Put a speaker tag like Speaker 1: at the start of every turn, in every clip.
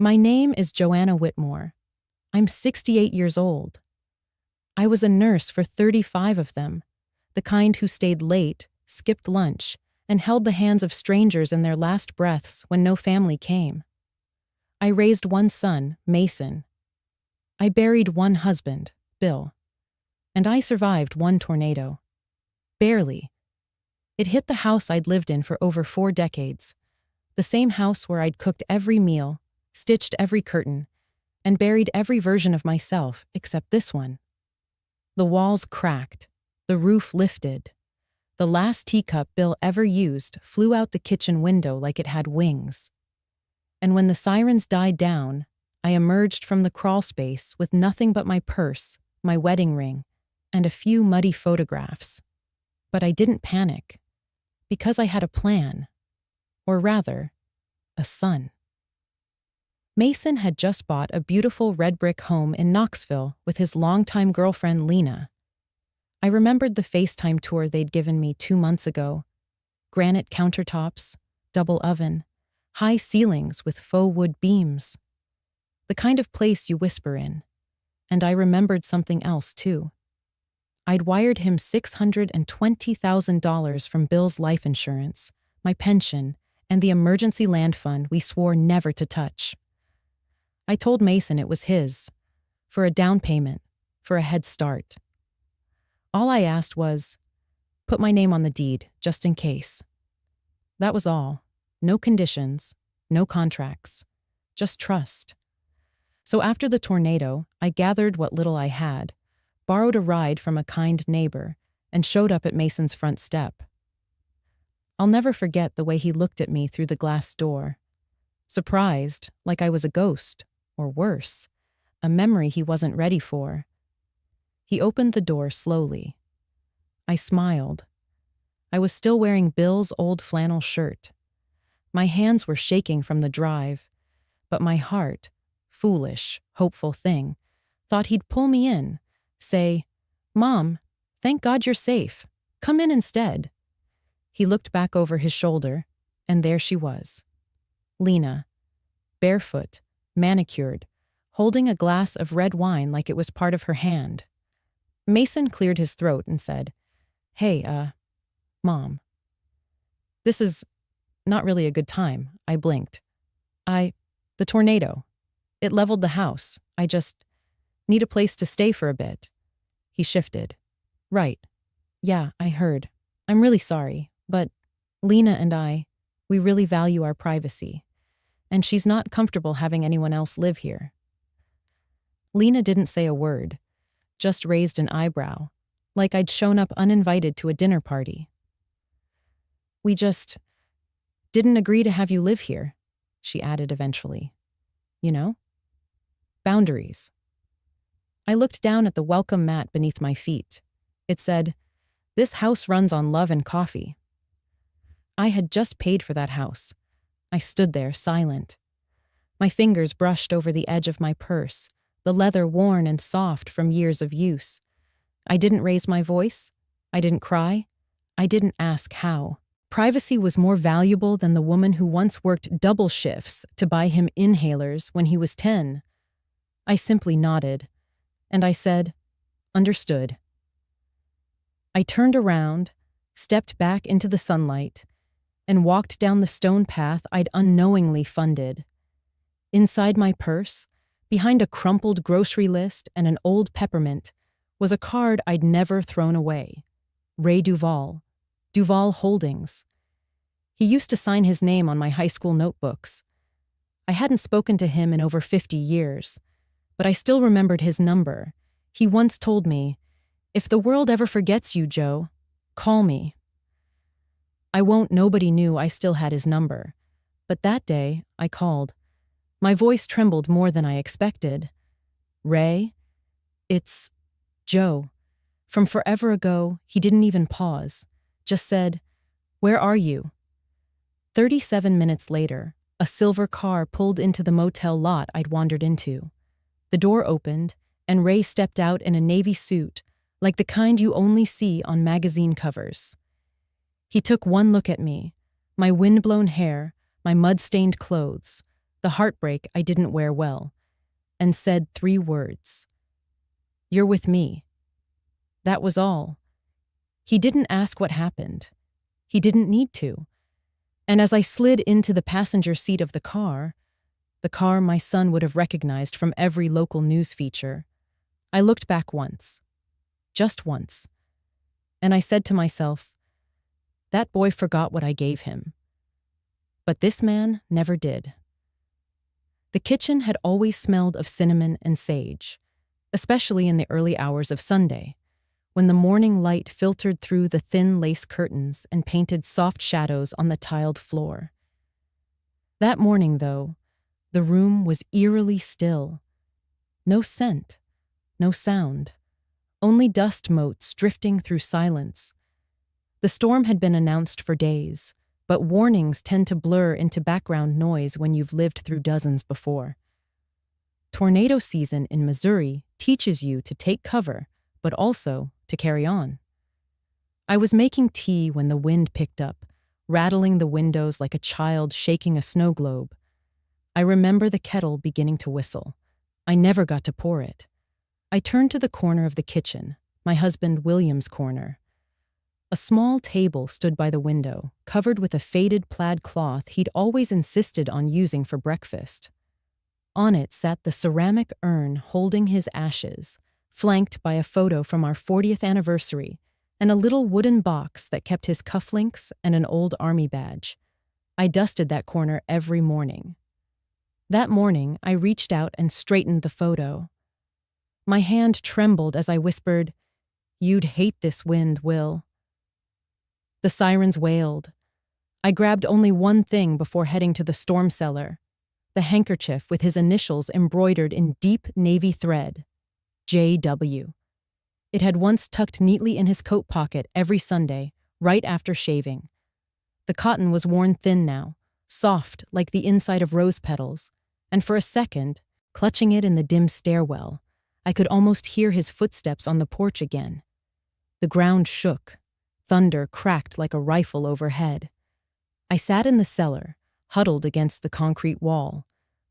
Speaker 1: My name is Joanna Whitmore. I'm 68 years old. I was a nurse for 35 of them, the kind who stayed late, skipped lunch, and held the hands of strangers in their last breaths when no family came. I raised one son, Mason. I buried one husband, Bill. And I survived one tornado. Barely. It hit the house I'd lived in for over 4 decades, the same house where I'd cooked every meal, stitched every curtain, and buried every version of myself except this one. The walls cracked, the roof lifted. The last teacup Bill ever used flew out the kitchen window like it had wings. And when the sirens died down, I emerged from the crawl space with nothing but my purse, my wedding ring, and a few muddy photographs. But I didn't panic, because I had a plan. Or rather, a son. Mason had just bought a beautiful red brick home in Knoxville with his longtime girlfriend, Lena. I remembered the FaceTime tour they'd given me 2 months ago. Granite countertops, double oven, high ceilings with faux wood beams. The kind of place you whisper in. And I remembered something else, too. I'd wired him $620,000 from Bill's life insurance, my pension, and the emergency land fund we swore never to touch. I told Mason it was his, for a down payment, for a head start. All I asked was, put my name on the deed, just in case. That was all. No conditions, no contracts, just trust. So after the tornado, I gathered what little I had, borrowed a ride from a kind neighbor, and showed up at Mason's front step. I'll never forget the way he looked at me through the glass door. Surprised, like I was a ghost, or worse, a memory he wasn't ready for. He opened the door slowly. I smiled. I was still wearing Bill's old flannel shirt. My hands were shaking from the drive, but my heart, foolish, hopeful thing, thought he'd pull me in, say, "Mom, thank God you're safe. Come in instead." He looked back over his shoulder, and there she was. Lena, barefoot, manicured, holding a glass of red wine like it was part of her hand. Mason cleared his throat and said, "Hey, Mom. This is not really a good time." I blinked. The tornado. It leveled the house. I just need a place to stay for a bit." He shifted. "Right. Yeah, I heard. I'm really sorry, but Lena and we really value our privacy, and she's not comfortable having anyone else live here." Lena didn't say a word, just raised an eyebrow, like I'd shown up uninvited to a dinner party. "We just didn't agree to have you live here," she added eventually. "You know? Boundaries." I looked down at the welcome mat beneath my feet. It said, "This house runs on love and coffee." I had just paid for that house. I stood there, silent. My fingers brushed over the edge of my purse, the leather worn and soft from years of use. I didn't raise my voice. I didn't cry. I didn't ask how. Privacy was more valuable than the woman who once worked double shifts to buy him inhalers when he was 10. I simply nodded, and I said, "Understood." I turned around, stepped back into the sunlight, and walked down the stone path I'd unknowingly funded. Inside my purse, behind a crumpled grocery list and an old peppermint, was a card I'd never thrown away. Ray Duval. Duval Holdings. He used to sign his name on my high school notebooks. I hadn't spoken to him in over 50 years, but I still remembered his number. He once told me, "If the world ever forgets you, Joe, call me." I won't. Nobody knew I still had his number. But that day, I called. My voice trembled more than I expected. "Ray? It's Joe." From forever ago, he didn't even pause. Just said, "Where are you?" 37 minutes later, a silver car pulled into the motel lot I'd wandered into. The door opened, and Ray stepped out in a navy suit, like the kind you only see on magazine covers. He took one look at me, my wind-blown hair, my mud-stained clothes, the heartbreak I didn't wear well, and said 3 words. "You're with me." That was all. He didn't ask what happened. He didn't need to. And as I slid into the passenger seat of the car my son would have recognized from every local news feature, I looked back once. Just once. And I said to myself, that boy forgot what I gave him. But this man never did. The kitchen had always smelled of cinnamon and sage, especially in the early hours of Sunday, when the morning light filtered through the thin lace curtains and painted soft shadows on the tiled floor. That morning, though, the room was eerily still. No scent, no sound, only dust motes drifting through silence. The storm had been announced for days, but warnings tend to blur into background noise when you've lived through dozens before. Tornado season in Missouri teaches you to take cover, but also to carry on. I was making tea when the wind picked up, rattling the windows like a child shaking a snow globe. I remember the kettle beginning to whistle. I never got to pour it. I turned to the corner of the kitchen, my husband William's corner. A small table stood by the window, covered with a faded plaid cloth he'd always insisted on using for breakfast. On it sat the ceramic urn holding his ashes, flanked by a photo from our 40th anniversary and a little wooden box that kept his cufflinks and an old army badge. I dusted that corner every morning. That morning, I reached out and straightened the photo. My hand trembled as I whispered, "You'd hate this wind, Will." The sirens wailed. I grabbed only one thing before heading to the storm cellar, the handkerchief with his initials embroidered in deep navy thread, J.W. It had once tucked neatly in his coat pocket every Sunday, right after shaving. The cotton was worn thin now, soft like the inside of rose petals, and for a second, clutching it in the dim stairwell, I could almost hear his footsteps on the porch again. The ground shook. Thunder cracked like a rifle overhead. I sat in the cellar, huddled against the concrete wall,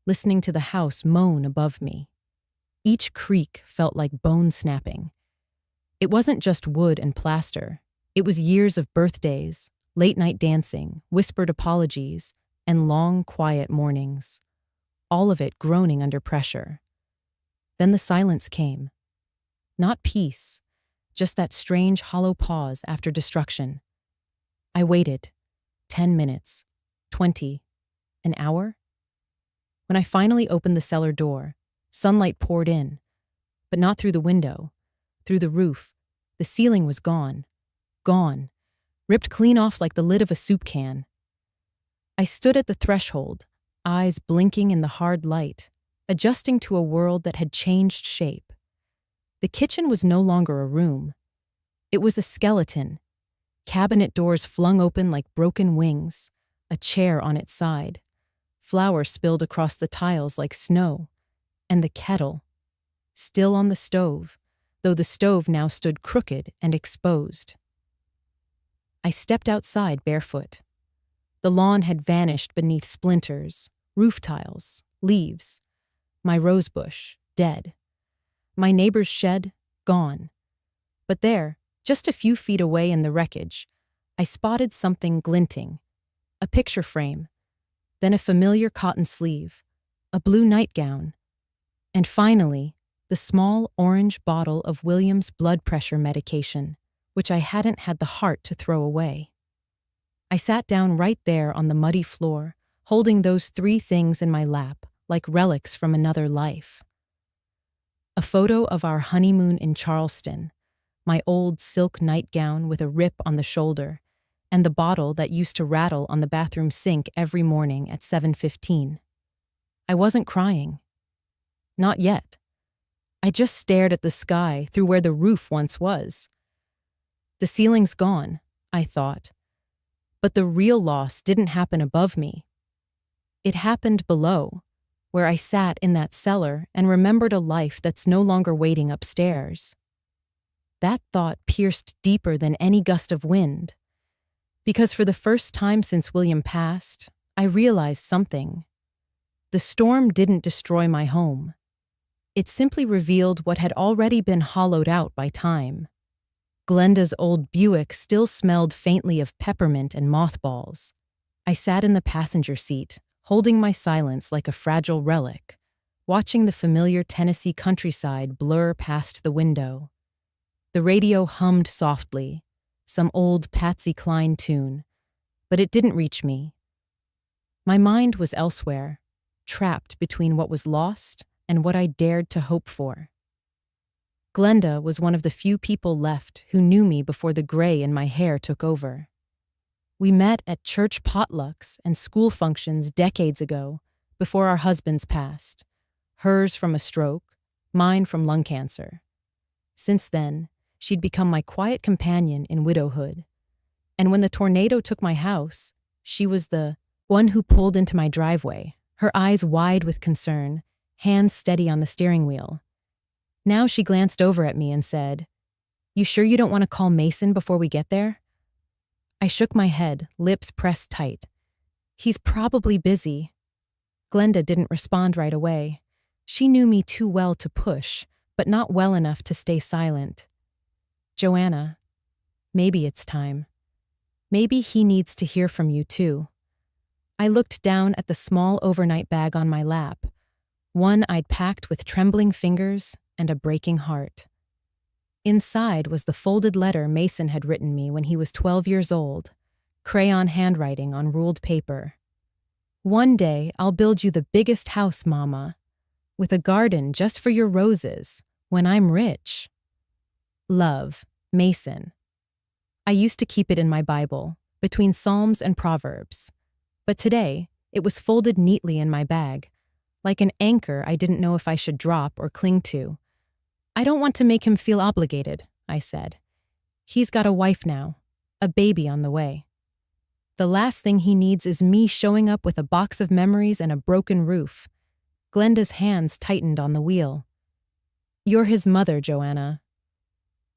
Speaker 1: listening to the house moan above me. Each creak felt like bone snapping. It wasn't just wood and plaster. It was years of birthdays, late-night dancing, whispered apologies, and long, quiet mornings. All of it groaning under pressure. Then the silence came. Not peace, just that strange, hollow pause after destruction. I waited. 10 minutes. 20. An hour? When I finally opened the cellar door, sunlight poured in, but not through the window, through the roof. The ceiling was gone. Gone. Ripped clean off like the lid of a soup can. I stood at the threshold, eyes blinking in the hard light, adjusting to a world that had changed shape. The kitchen was no longer a room. It was a skeleton. Cabinet doors flung open like broken wings, a chair on its side. Flour spilled across the tiles like snow. And the kettle, still on the stove, though the stove now stood crooked and exposed. I stepped outside barefoot. The lawn had vanished beneath splinters, roof tiles, leaves. My rosebush, dead. My neighbor's shed, gone. But there, just a few feet away in the wreckage, I spotted something glinting. A picture frame, then a familiar cotton sleeve, a blue nightgown, and finally, the small orange bottle of William's blood pressure medication, which I hadn't had the heart to throw away. I sat down right there on the muddy floor, holding those 3 things in my lap, like relics from another life. A photo of our honeymoon in Charleston, my old silk nightgown with a rip on the shoulder, and the bottle that used to rattle on the bathroom sink every morning at 7:15. I wasn't crying. Not yet. I just stared at the sky through where the roof once was. The ceiling's gone, I thought. But the real loss didn't happen above me. It happened below, where I sat in that cellar and remembered a life that's no longer waiting upstairs. That thought pierced deeper than any gust of wind, because for the first time since William passed, I realized something. The storm didn't destroy my home. It simply revealed what had already been hollowed out by time. Glenda's old Buick still smelled faintly of peppermint and mothballs. I sat in the passenger seat, holding my silence like a fragile relic, watching the familiar Tennessee countryside blur past the window. The radio hummed softly, some old Patsy Cline tune, but it didn't reach me. My mind was elsewhere, trapped between what was lost and what I dared to hope for. Glenda was one of the few people left who knew me before the gray in my hair took over. We met at church potlucks and school functions decades ago, before our husbands passed, hers from a stroke, mine from lung cancer. Since then, she'd become my quiet companion in widowhood. And when the tornado took my house, she was the one who pulled into my driveway, her eyes wide with concern, hands steady on the steering wheel. Now she glanced over at me and said, "You sure you don't want to call Mason before we get there?" I shook my head, lips pressed tight. "He's probably busy." Glenda didn't respond right away. She knew me too well to push, but not well enough to stay silent. "Joanna, maybe it's time. Maybe he needs to hear from you too." I looked down at the small overnight bag on my lap, one I'd packed with trembling fingers and a breaking heart. Inside was the folded letter Mason had written me when he was 12 years old, crayon handwriting on ruled paper. "One day I'll build you the biggest house, Mama, with a garden just for your roses, when I'm rich. Love, Mason." I used to keep it in my Bible, between Psalms and Proverbs. But today, it was folded neatly in my bag, like an anchor I didn't know if I should drop or cling to. "I don't want to make him feel obligated," I said. "He's got a wife now, a baby on the way. The last thing he needs is me showing up with a box of memories and a broken roof." Glenda's hands tightened on the wheel. "You're his mother, Joanna.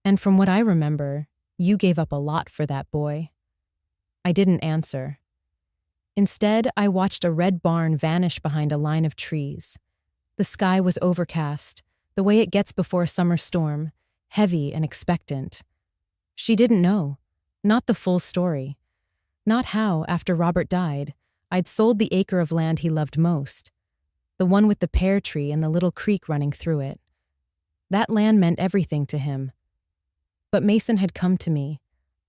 Speaker 1: And from what I remember, you gave up a lot for that boy." I didn't answer. Instead, I watched a red barn vanish behind a line of trees. The sky was overcast, the way it gets before a summer storm, heavy and expectant. She didn't know, not the full story. Not how, after Robert died, I'd sold the acre of land he loved most, the one with the pear tree and the little creek running through it. That land meant everything to him. But Mason had come to me,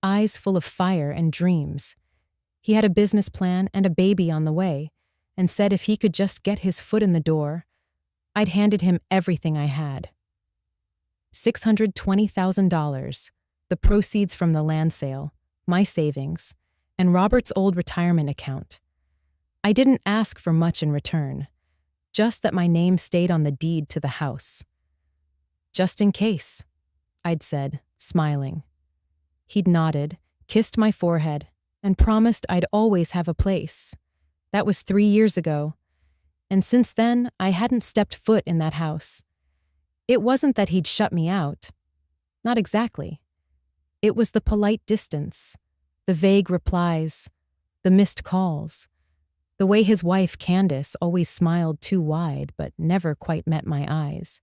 Speaker 1: eyes full of fire and dreams. He had a business plan and a baby on the way, and said if he could just get his foot in the door, I'd handed him everything I had. $620,000, the proceeds from the land sale, my savings, and Robert's old retirement account. I didn't ask for much in return, just that my name stayed on the deed to the house. "Just in case," I'd said, smiling. He'd nodded, kissed my forehead, and promised I'd always have a place. That was 3 years ago. And since then, I hadn't stepped foot in that house. It wasn't that he'd shut me out. Not exactly. It was the polite distance, the vague replies, the missed calls, the way his wife, Candace, always smiled too wide but never quite met my eyes.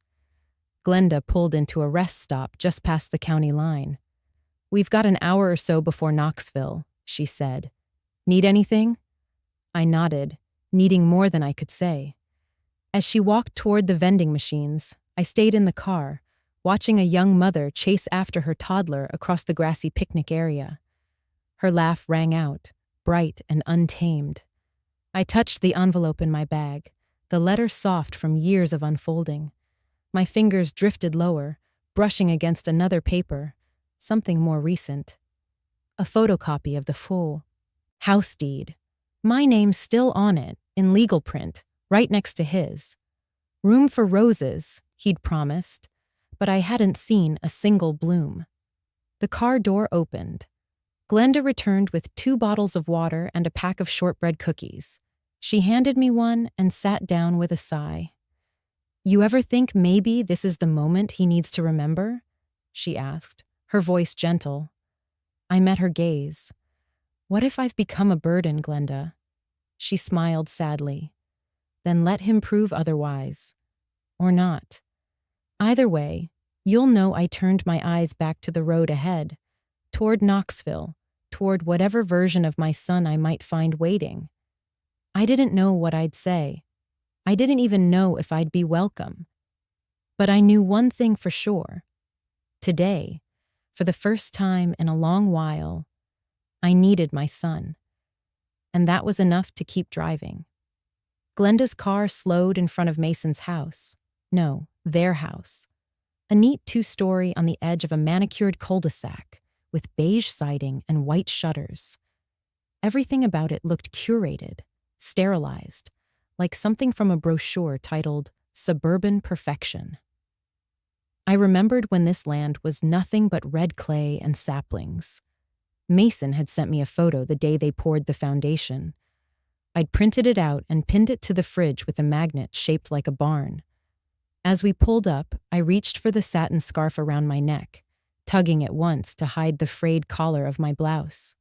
Speaker 1: Glenda pulled into a rest stop just past the county line. "We've got an hour or so before Knoxville," she said. "Need anything?" I nodded, needing more than I could say. As she walked toward the vending machines, I stayed in the car, watching a young mother chase after her toddler across the grassy picnic area. Her laugh rang out, bright and untamed. I touched the envelope in my bag, the letter soft from years of unfolding. My fingers drifted lower, brushing against another paper, something more recent. A photocopy of the full house deed. My name still on it, in legal print, right next to his. Room for roses, he'd promised, but I hadn't seen a single bloom. The car door opened. Glenda returned with 2 bottles of water and a pack of shortbread cookies. She handed me one and sat down with a sigh. "You ever think maybe this is the moment he needs to remember?" she asked, her voice gentle. I met her gaze. "What if I've become a burden, Glenda?" She smiled sadly. then let him prove otherwise. Or not. Either way, you'll know I turned my eyes back to the road ahead, toward Knoxville, toward whatever version of my son I might find waiting. I didn't know what I'd say. I didn't even know if I'd be welcome. But I knew one thing for sure. Today, for the first time in a long while, I needed my son. And that was enough to keep driving. Glenda's car slowed in front of Mason's house. No, their house. A neat two-story on the edge of a manicured cul-de-sac with beige siding and white shutters. Everything about it looked curated, sterilized, like something from a brochure titled Suburban Perfection. I remembered when this land was nothing but red clay and saplings. Mason had sent me a photo the day they poured the foundation. I'd printed it out and pinned it to the fridge with a magnet shaped like a barn. As we pulled up, I reached for the satin scarf around my neck, tugging at once to hide the frayed collar of my blouse.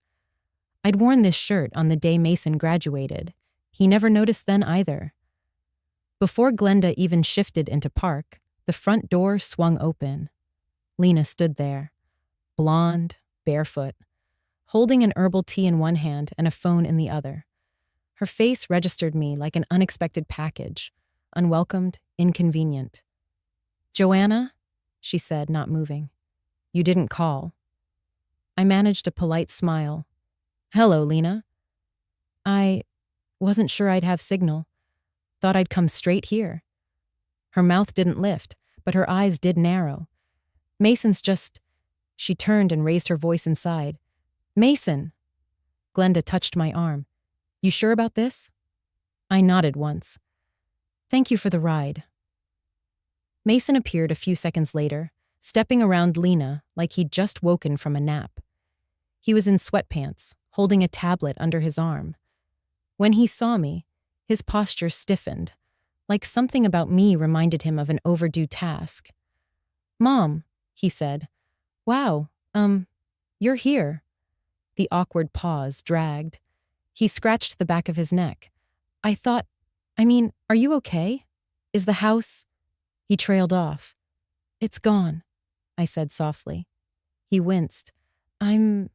Speaker 1: I'd worn this shirt on the day Mason graduated. He never noticed then either. Before Glenda even shifted into park, the front door swung open. Lena stood there, blonde, barefoot, holding an herbal tea in one hand and a phone in the other. Her face registered me like an unexpected package, unwelcomed, inconvenient. "Joanna?" she said, not moving. "You didn't call." I managed a polite smile. "Hello, Lena." "I wasn't sure I'd have signal. Thought I'd come straight here." Her mouth didn't lift, but her eyes did narrow. "Mason's just—" She turned and raised her voice inside. "Mason!" Glenda touched my arm. "You sure about this?" I nodded once. "Thank you for the ride." Mason appeared a few seconds later, stepping around Lena like he'd just woken from a nap. He was in sweatpants, holding a tablet under his arm. When he saw me, his posture stiffened, like something about me reminded him of an overdue task. "Mom," he said. "Wow, you're here." The awkward pause dragged. He scratched the back of his neck. Are you okay? Is the house—" He trailed off. "It's gone," I said softly. He winced. "I'm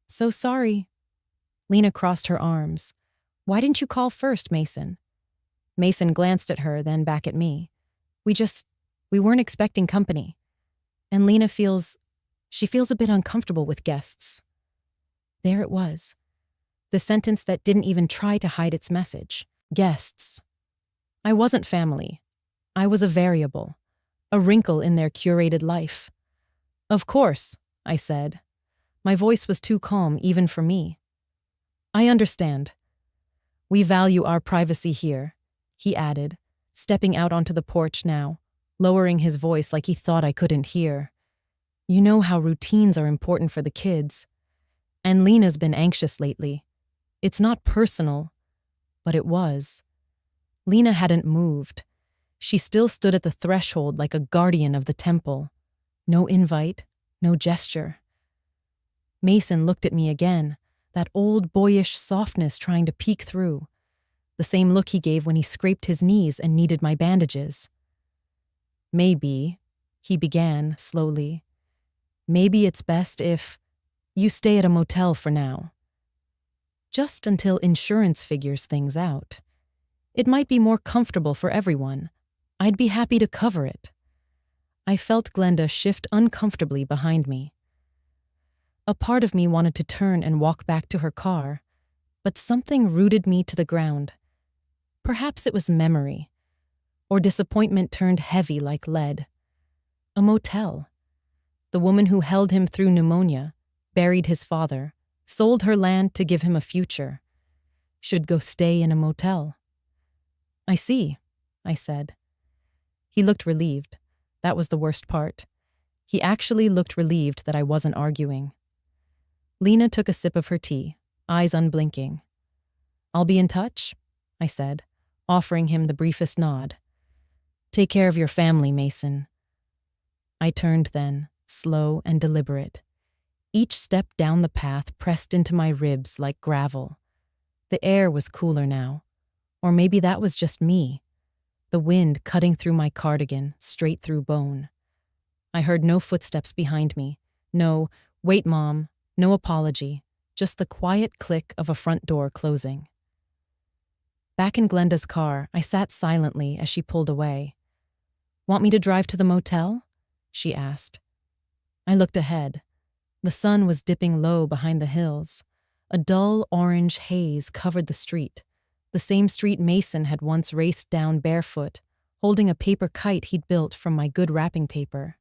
Speaker 1: so sorry." Lena crossed her arms. "Why didn't you call first, Mason?" Mason glanced at her, then back at me. We weren't expecting company. And Lena feels a bit uncomfortable with guests." There it was. The sentence that didn't even try to hide its message. Guests. I wasn't family. I was a variable, a wrinkle in their curated life. "Of course," I said. My voice was too calm even for me. "I understand. We value our privacy here," he added, stepping out onto the porch now, lowering his voice like he thought I couldn't hear. "You know how routines are important for the kids. And Lena's been anxious lately. It's not personal, but it was." Lena hadn't moved. She still stood at the threshold like a guardian of the temple. No invite, no gesture. Mason looked at me again, that old boyish softness trying to peek through. The same look he gave when he scraped his knees and needed my bandages. "Maybe," he began slowly, "maybe it's best if you stay at a motel for now. Just until insurance figures things out. It might be more comfortable for everyone. I'd be happy to cover it." I felt Glenda shift uncomfortably behind me. A part of me wanted to turn and walk back to her car, but something rooted me to the ground. Perhaps it was memory, or disappointment turned heavy like lead. A motel. The woman who held him through pneumonia, buried his father, sold her land to give him a future, should go stay in a motel. "I see," I said. He looked relieved. That was the worst part. He actually looked relieved that I wasn't arguing. Lena took a sip of her tea, eyes unblinking. "I'll be in touch," I said, offering him the briefest nod. "Take care of your family, Mason." I turned then, slow and deliberate. Each step down the path pressed into my ribs like gravel. The air was cooler now, Or maybe that was just me, the wind cutting through my cardigan, straight through bone. I heard no footsteps behind me. No, "Wait, Mom," no apology, just the quiet click of a front door closing. Back in Glenda's car, I sat silently as she pulled away. "Want me to drive to the motel?" she asked. I looked ahead. The sun was dipping low behind the hills. A dull orange haze covered the street, the same street Mason had once raced down barefoot, holding a paper kite he'd built from my good wrapping paper.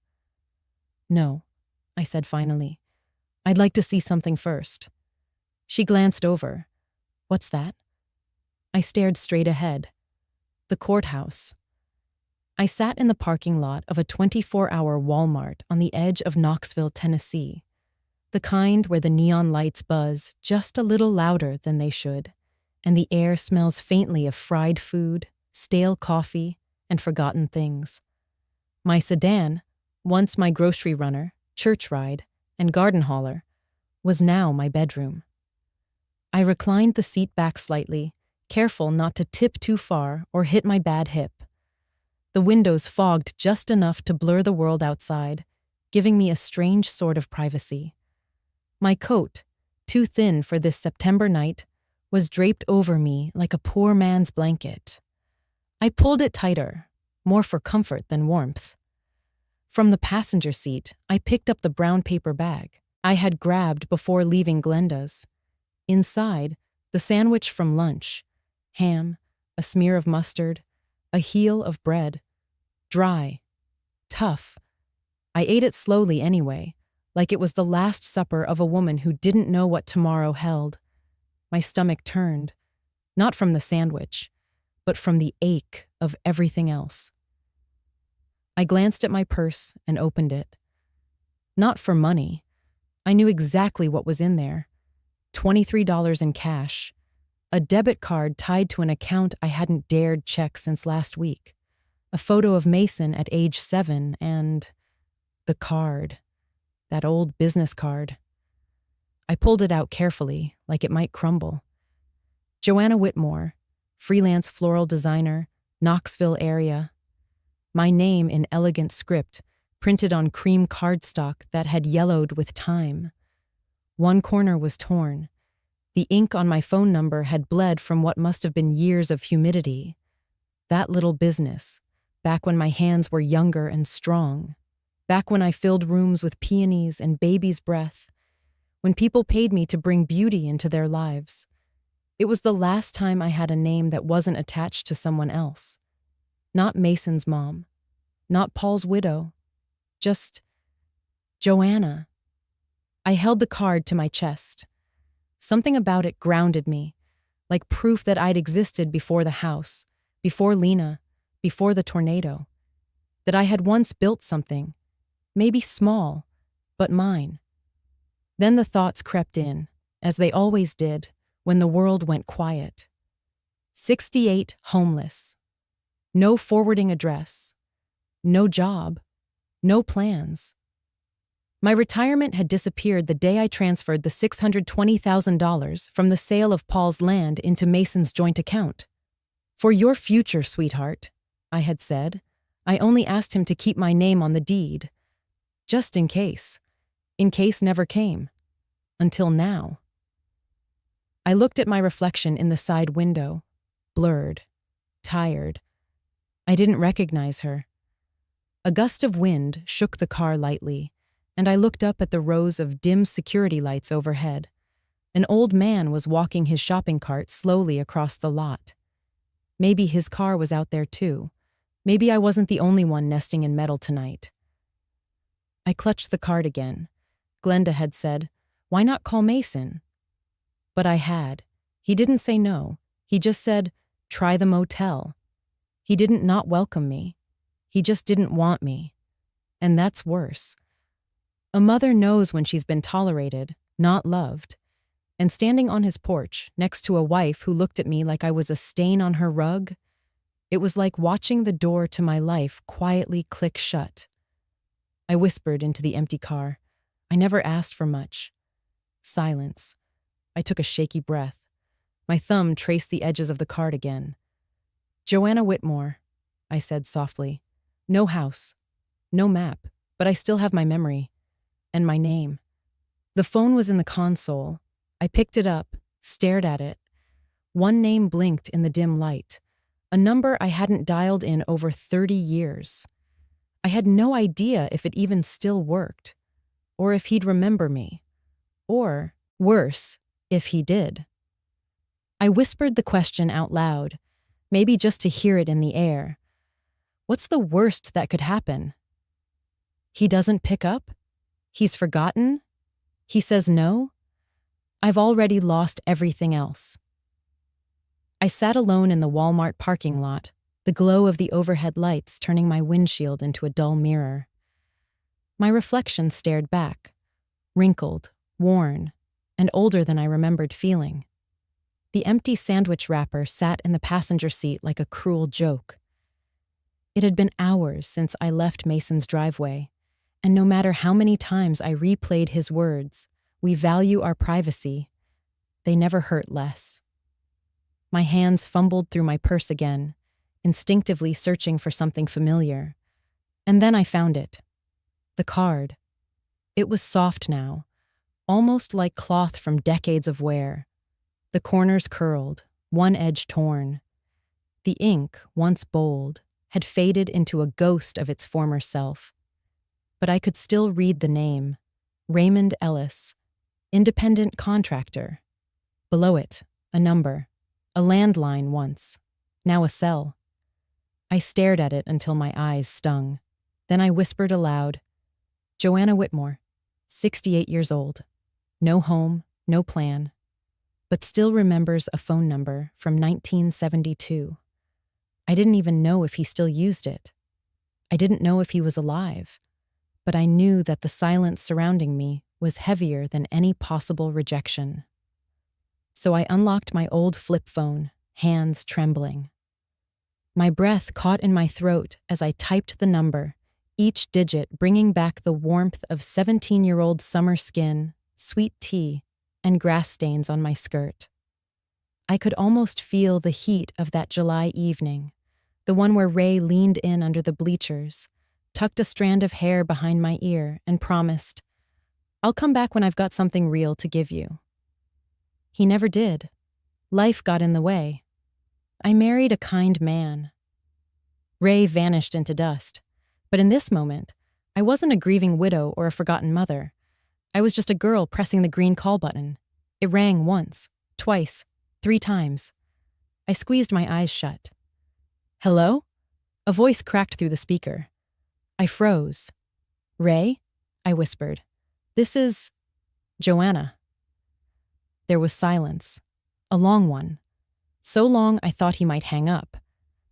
Speaker 1: "No," I said finally. "I'd like to see something first." She glanced over. "What's that?" I stared straight ahead. The courthouse. I sat in the parking lot of a 24-hour Walmart on the edge of Knoxville, Tennessee. The kind where the neon lights buzz just a little louder than they should, and the air smells faintly of fried food, stale coffee, and forgotten things. My sedan, once my grocery runner, church ride, and garden hauler, was now my bedroom. I reclined the seat back slightly, careful not to tip too far or hit my bad hip. The windows fogged just enough to blur the world outside, giving me a strange sort of privacy. My coat, too thin for this September night, was draped over me like a poor man's blanket. I pulled it tighter, more for comfort than warmth. From the passenger seat, I picked up the brown paper bag I had grabbed before leaving Glenda's. Inside, the sandwich from lunch, ham, a smear of mustard, a heel of bread. Dry. Tough. I ate it slowly anyway, like it was the last supper of a woman who didn't know what tomorrow held. My stomach turned, not from the sandwich, but from the ache of everything else. I glanced at my purse and opened it. Not for money. I knew exactly what was in there. $23 in cash. A debit card tied to an account I hadn't dared check since last week. A photo of Mason at age 7 and the card. That old business card. I pulled it out carefully, like it might crumble. Joanna Whitmore, freelance floral designer, Knoxville area. My name in elegant script, printed on cream cardstock that had yellowed with time. One corner was torn. The ink on my phone number had bled from what must have been years of humidity. That little business, back when my hands were younger and strong. Back when I filled rooms with peonies and baby's breath. When people paid me to bring beauty into their lives. It was the last time I had a name that wasn't attached to someone else. Not Mason's mom. Not Paul's widow. Just Joanna. I held the card to my chest. Something about it grounded me, like proof that I'd existed before the house, before Lena, before the tornado. That I had once built something, maybe small, but mine. Then the thoughts crept in, as they always did, when the world went quiet. 68 homeless. No forwarding address. No job. No plans. My retirement had disappeared the day I transferred the $620,000 from the sale of Paul's land into Mason's joint account. "For your future, sweetheart," I had said. I only asked him to keep my name on the deed. Just in case. In case never came. Until now. I looked at my reflection in the side window, blurred, tired. I didn't recognize her. A gust of wind shook the car lightly, and I looked up at the rows of dim security lights overhead. An old man was walking his shopping cart slowly across the lot. Maybe his car was out there too. Maybe I wasn't the only one nesting in metal tonight. I clutched the card again. Glenda had said, "Why not call Mason?" But I had. He didn't say no. He just said, "Try the motel." He didn't not welcome me. He just didn't want me. And that's worse. A mother knows when she's been tolerated, not loved. And standing on his porch, next to a wife who looked at me like I was a stain on her rug, it was like watching the door to my life quietly click shut. I whispered into the empty car. I never asked for much. Silence. I took a shaky breath. My thumb traced the edges of the card again. Joanna Whitmore, I said softly. No house, no map, but I still have my memory. And my name. The phone was in the console. I picked it up, stared at it. One name blinked in the dim light. A number I hadn't dialed in over 30 years. I had no idea if it even still worked, or if he'd remember me, or, worse, if he did. I whispered the question out loud, maybe just to hear it in the air. What's the worst that could happen? He doesn't pick up? He's forgotten? He says no? I've already lost everything else. I sat alone in the Walmart parking lot, the glow of the overhead lights turning my windshield into a dull mirror. My reflection stared back, wrinkled, worn, and older than I remembered feeling. The empty sandwich wrapper sat in the passenger seat like a cruel joke. It had been hours since I left Mason's driveway, and no matter how many times I replayed his words, "We value our privacy," they never hurt less. My hands fumbled through my purse again, instinctively searching for something familiar. And then I found it. The card. It was soft now, almost like cloth from decades of wear. The corners curled, one edge torn. The ink, once bold, had faded into a ghost of its former self. But I could still read the name, Raymond Ellis, independent contractor. Below it, a number, a landline once, now a cell. I stared at it until my eyes stung. Then I whispered aloud, Joanna Whitmore, 68 years old. No home, no plan, but still remembers a phone number from 1972. I didn't even know if he still used it. I didn't know if he was alive, but I knew that the silence surrounding me was heavier than any possible rejection. So I unlocked my old flip phone, hands trembling. My breath caught in my throat as I typed the number, each digit bringing back the warmth of 17-year-old summer skin, sweet tea, and grass stains on my skirt. I could almost feel the heat of that July evening, the one where Ray leaned in under the bleachers, tucked a strand of hair behind my ear, and promised, "I'll come back when I've got something real to give you." He never did. Life got in the way. I married a kind man. Ray vanished into dust. But in this moment, I wasn't a grieving widow or a forgotten mother. I was just a girl pressing the green call button. It rang once, twice, 3 times. I squeezed my eyes shut. "Hello?" A voice cracked through the speaker. I froze. "Ray?" I whispered. "This is Joanna." There was silence, a long one. So long I thought he might hang up.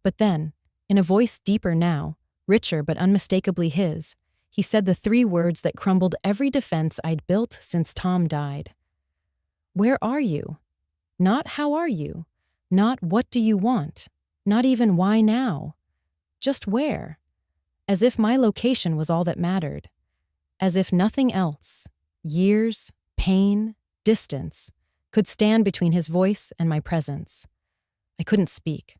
Speaker 1: But then, in a voice deeper now, richer but unmistakably his, he said the 3 words that crumbled every defense I'd built since Tom died. "Where are you?" Not "how are you?" Not "what do you want?" Not even "why now?" Just where? As if my location was all that mattered. As if nothing else, years, pain, distance, could stand between his voice and my presence. I couldn't speak.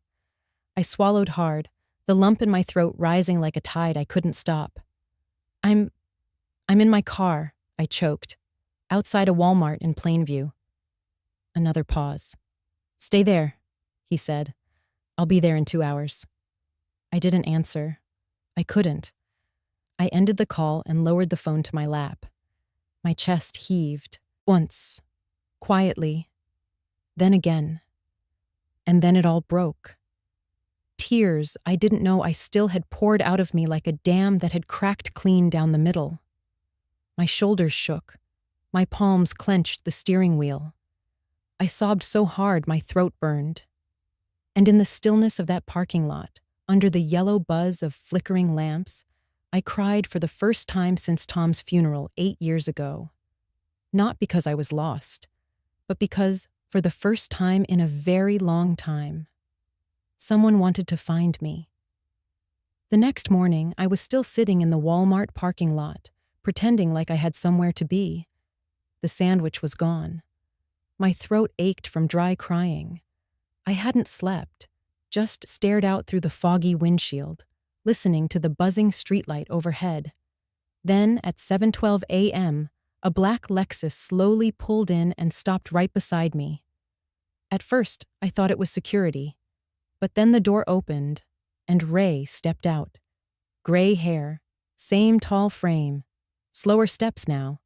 Speaker 1: I swallowed hard, the lump in my throat rising like a tide I couldn't stop. I'm in my car," I choked, outside a Walmart in Plainview. Another pause. "Stay there," he said. "I'll be there in 2 hours." I didn't answer. I couldn't. I ended the call and lowered the phone to my lap. My chest heaved, once, quietly, then again. And then it all broke. Tears I didn't know I still had poured out of me like a dam that had cracked clean down the middle. My shoulders shook. My palms clenched the steering wheel. I sobbed so hard my throat burned. And in the stillness of that parking lot, under the yellow buzz of flickering lamps, I cried for the first time since Tom's funeral 8 years ago. Not because I was lost, but because, for the first time in a very long time, someone wanted to find me. The next morning, I was still sitting in the Walmart parking lot, pretending like I had somewhere to be. The sandwich was gone. My throat ached from dry crying. I hadn't slept, just stared out through the foggy windshield, listening to the buzzing streetlight overhead. Then, at 7:12 a.m., a black Lexus slowly pulled in and stopped right beside me. At first, I thought it was security. But then the door opened, and Ray stepped out. Gray hair, same tall frame, slower steps now.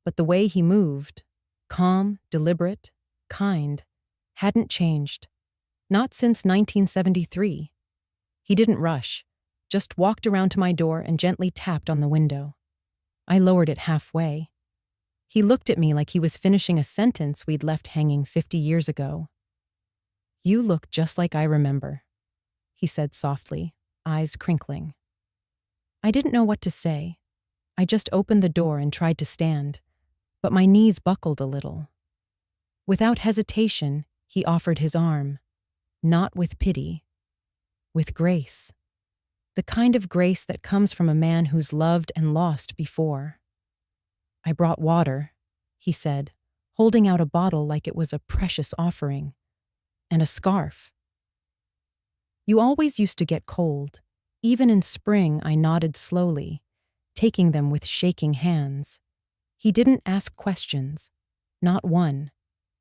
Speaker 1: But the way he moved, calm, deliberate, kind, hadn't changed. Not since 1973. He didn't rush, just walked around to my door and gently tapped on the window. I lowered it halfway. He looked at me like he was finishing a sentence we'd left hanging 50 years ago. "You look just like I remember," he said softly, eyes crinkling. I didn't know what to say. I just opened the door and tried to stand, but my knees buckled a little. Without hesitation, he offered his arm, not with pity, with grace. The kind of grace that comes from a man who's loved and lost before. "I brought water," he said, holding out a bottle like it was a precious offering, and a scarf. "You always used to get cold. Even in spring," I nodded slowly, taking them with shaking hands. He didn't ask questions, not one.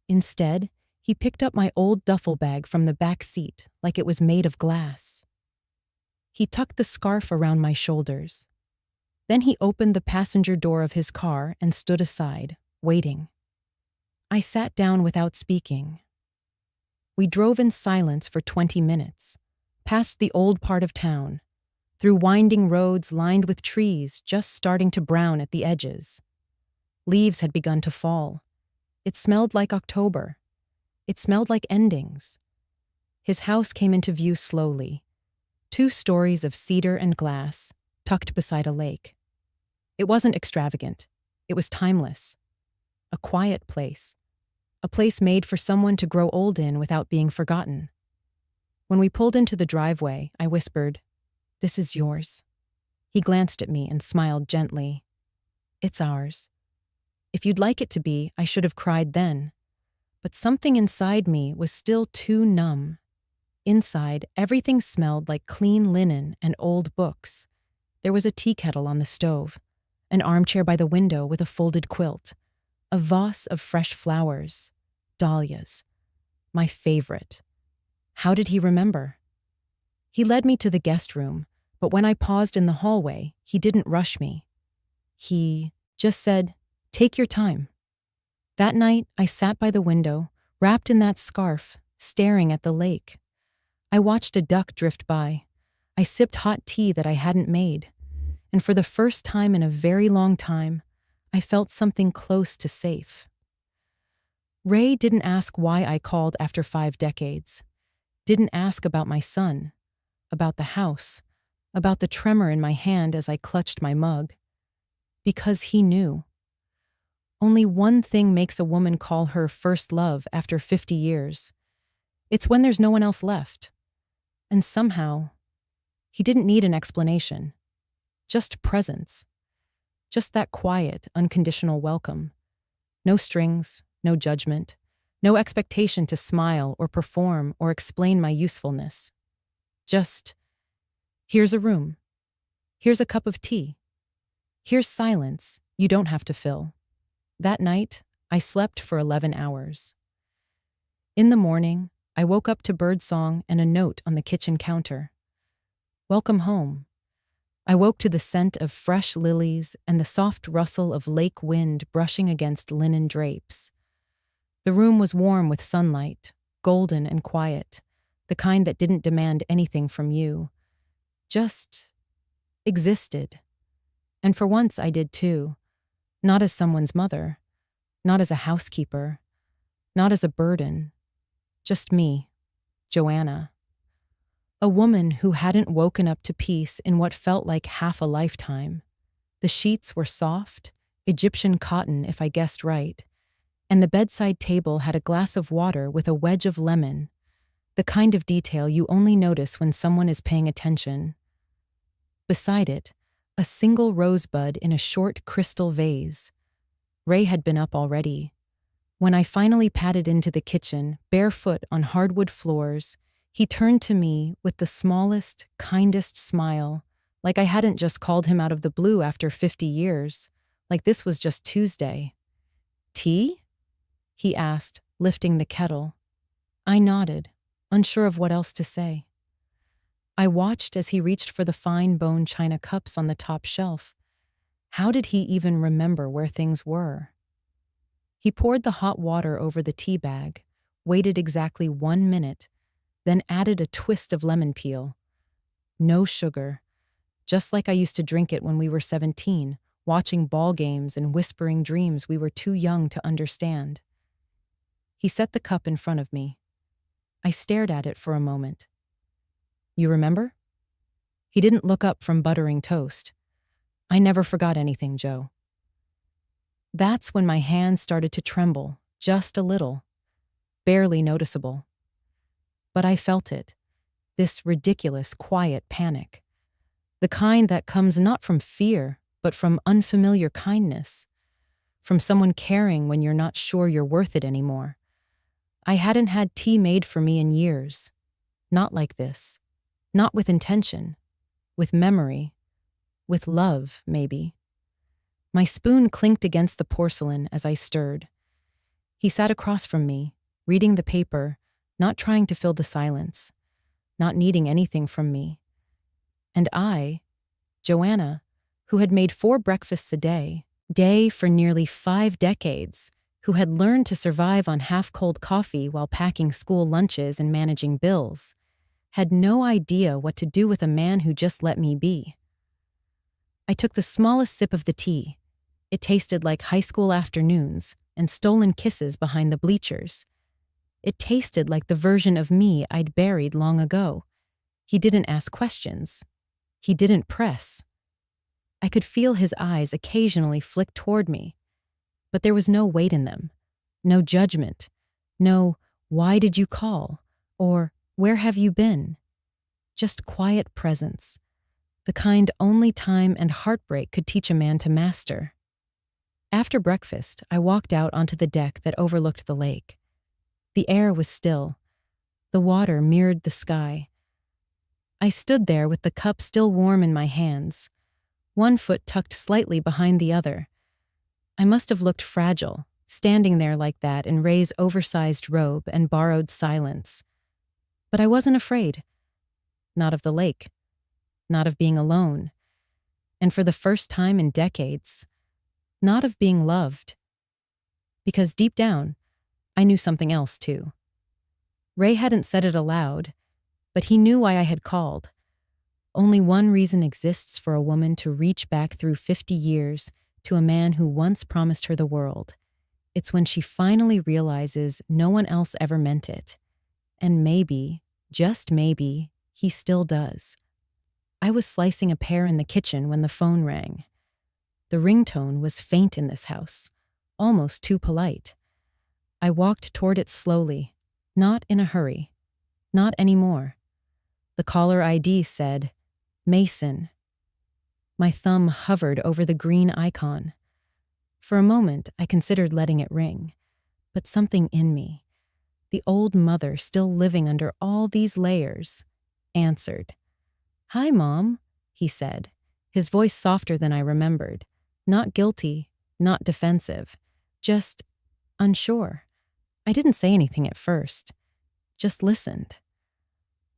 Speaker 1: Instead, he picked up my old duffel bag from the back seat like it was made of glass. He tucked the scarf around my shoulders. Then he opened the passenger door of his car and stood aside, waiting. I sat down without speaking. We drove in silence for 20 minutes, past the old part of town, through winding roads lined with trees just starting to brown at the edges. Leaves had begun to fall. It smelled like October. It smelled like endings. His house came into view slowly. 2 stories of cedar and glass, tucked beside a lake. It wasn't extravagant. It was timeless. A quiet place. A place made for someone to grow old in without being forgotten. When we pulled into the driveway, I whispered, "This is yours." He glanced at me and smiled gently. "It's ours. If you'd like it to be, I should have cried then. But something inside me was still too numb. Inside, everything smelled like clean linen and old books. There was a tea kettle on the stove, an armchair by the window with a folded quilt, a vase of fresh flowers, dahlias, my favorite. How did he remember? He led me to the guest room, but when I paused in the hallway, he didn't rush me. He just said, "Take your time." That night, I sat by the window, wrapped in that scarf, staring at the lake. I watched a duck drift by. I sipped hot tea that I hadn't made. And for the first time in a very long time, I felt something close to safe. Ray didn't ask why I called after 5 decades. Didn't ask about my son, about the house, about the tremor in my hand as I clutched my mug. Because he knew. Only one thing makes a woman call her first love after 50 years. It's when there's no one else left. And somehow, he didn't need an explanation. Just presence. Just that quiet, unconditional welcome. No strings, no judgment, no expectation to smile or perform or explain my usefulness. Just, here's a room. Here's a cup of tea. Here's silence you don't have to fill. That night, I slept for 11 hours. In the morning, I woke up to birdsong and a note on the kitchen counter. "Welcome home." I woke to the scent of fresh lilies and the soft rustle of lake wind brushing against linen drapes. The room was warm with sunlight, golden and quiet, the kind that didn't demand anything from you. Just existed. And for once I did too. Not as someone's mother, not as a housekeeper, not as a burden. Just me, Joanna. A woman who hadn't woken up to peace in what felt like half a lifetime. The sheets were soft, Egyptian cotton if I guessed right, and the bedside table had a glass of water with a wedge of lemon, the kind of detail you only notice when someone is paying attention. Beside it, a single rosebud in a short crystal vase. Ray had been up already. When I finally padded into the kitchen, barefoot on hardwood floors, He turned to me with the smallest, kindest smile, like I hadn't just called him out of the blue after 50 years, like this was just Tuesday. "Tea?" he asked, lifting the kettle. I nodded, unsure of what else to say. I watched as he reached for the fine bone china cups on the top shelf. How did he even remember where things were? He poured the hot water over the tea bag, waited exactly 1 minute, then added a twist of lemon peel. No sugar, just like I used to drink it when we were 17, watching ball games and whispering dreams we were too young to understand. He set the cup in front of me. I stared at it for a moment. "You remember?" He didn't look up from buttering toast. "I never forgot anything, Joe." That's when my hands started to tremble, just a little, barely noticeable. But I felt it, this ridiculous, quiet panic. The kind that comes not from fear, but from unfamiliar kindness. From someone caring when you're not sure you're worth it anymore. I hadn't had tea made for me in years. Not like this. Not with intention. With memory. With love, maybe. My spoon clinked against the porcelain as I stirred. He sat across from me, reading the paper, not trying to fill the silence, not needing anything from me. And I, Joanna, who had made 4 breakfasts a day for nearly 5 decades, who had learned to survive on half-cold coffee while packing school lunches and managing bills, had no idea what to do with a man who just let me be. I took the smallest sip of the tea. It tasted like high school afternoons and stolen kisses behind the bleachers. It tasted like the version of me I'd buried long ago. He didn't ask questions. He didn't press. I could feel his eyes occasionally flick toward me, but there was no weight in them, no judgment, no "why did you call?" or "where have you been?" Just quiet presence, the kind only time and heartbreak could teach a man to master. After breakfast, I walked out onto the deck that overlooked the lake. The air was still. The water mirrored the sky. I stood there with the cup still warm in my hands, one foot tucked slightly behind the other. I must have looked fragile, standing there like that in Ray's oversized robe and borrowed silence. But I wasn't afraid. Not of the lake. Not of being alone. And for the first time in decades, not of being loved. Because deep down, I knew something else too. Ray hadn't said it aloud, but he knew why I had called. Only one reason exists for a woman to reach back through 50 years to a man who once promised her the world. It's when she finally realizes no one else ever meant it. And maybe, just maybe, he still does. I was slicing a pear in the kitchen when the phone rang. The ringtone was faint in this house, almost too polite. I walked toward it slowly, not in a hurry. Not anymore. The caller ID said, Mason. My thumb hovered over the green icon. For a moment, I considered letting it ring, but something in me, the old mother still living under all these layers, answered. "Hi, Mom," he said, his voice softer than I remembered, not guilty, not defensive, just unsure. I didn't say anything at first, just listened.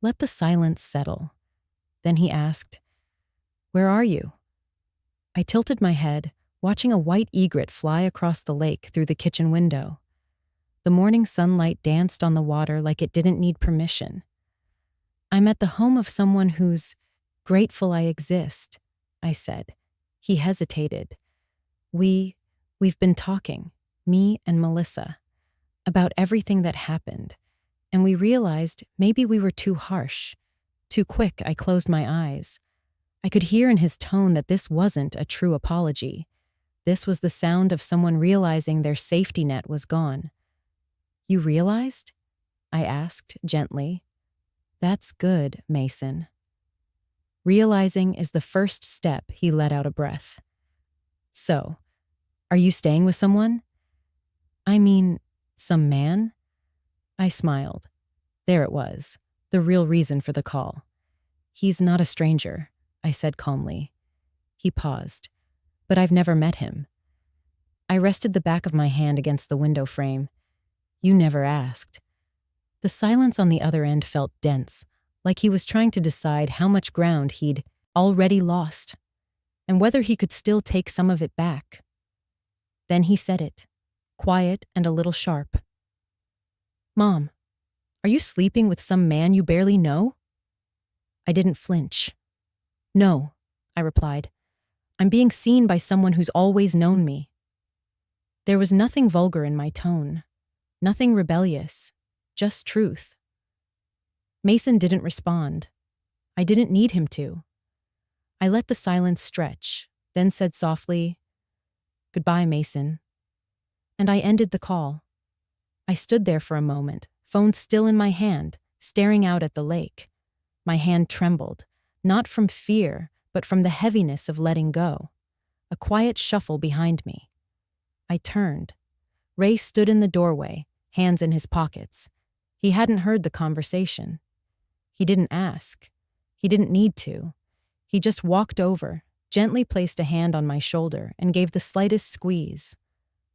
Speaker 1: Let the silence settle. Then he asked, "Where are you?" I tilted my head, watching a white egret fly across the lake through the kitchen window. The morning sunlight danced on the water like it didn't need permission. "I'm at the home of someone who's grateful I exist," I said. He hesitated. We've been talking, me and Melissa, about everything that happened, and we realized maybe we were too harsh. Too quick, I closed my eyes. I could hear in his tone that this wasn't a true apology. This was the sound of someone realizing their safety net was gone. "You realized?" I asked gently. "That's good, Mason." Realizing is the first step, he let out a breath. "So, are you staying with someone?" "I mean, some man?" I smiled. There it was. The real reason for the call. He's not a stranger, I said calmly. He paused. But I've never met him. I rested the back of my hand against the window frame. You never asked. The silence on the other end felt dense, like he was trying to decide how much ground he'd already lost, and whether he could still take some of it back. Then he said it, quiet and a little sharp. Mom, are you sleeping with some man you barely know? I didn't flinch. No, I replied. I'm being seen by someone who's always known me. There was nothing vulgar in my tone, nothing rebellious, just truth. Mason didn't respond. I didn't need him to. I let the silence stretch, then said softly, Goodbye, Mason. And I ended the call. I stood there for a moment, phone still in my hand, staring out at the lake. My hand trembled, not from fear, but from the heaviness of letting go. A quiet shuffle behind me. I turned. Ray stood in the doorway, hands in his pockets. He hadn't heard the conversation. He didn't ask. He didn't need to. He just walked over, gently placed a hand on my shoulder, and gave the slightest squeeze.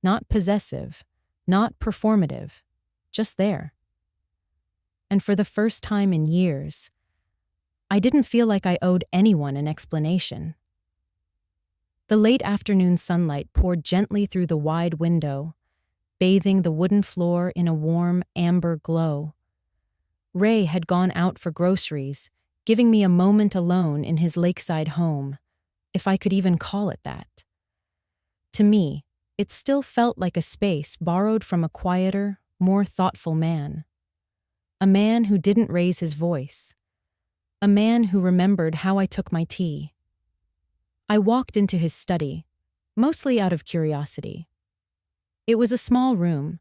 Speaker 1: Not possessive, not performative, just there. And for the first time in years, I didn't feel like I owed anyone an explanation. The late afternoon sunlight poured gently through the wide window, bathing the wooden floor in a warm, amber glow. Ray had gone out for groceries, giving me a moment alone in his lakeside home, if I could even call it that. To me, it still felt like a space borrowed from a quieter, more thoughtful man. A man who didn't raise his voice. A man who remembered how I took my tea. I walked into his study, mostly out of curiosity. It was a small room,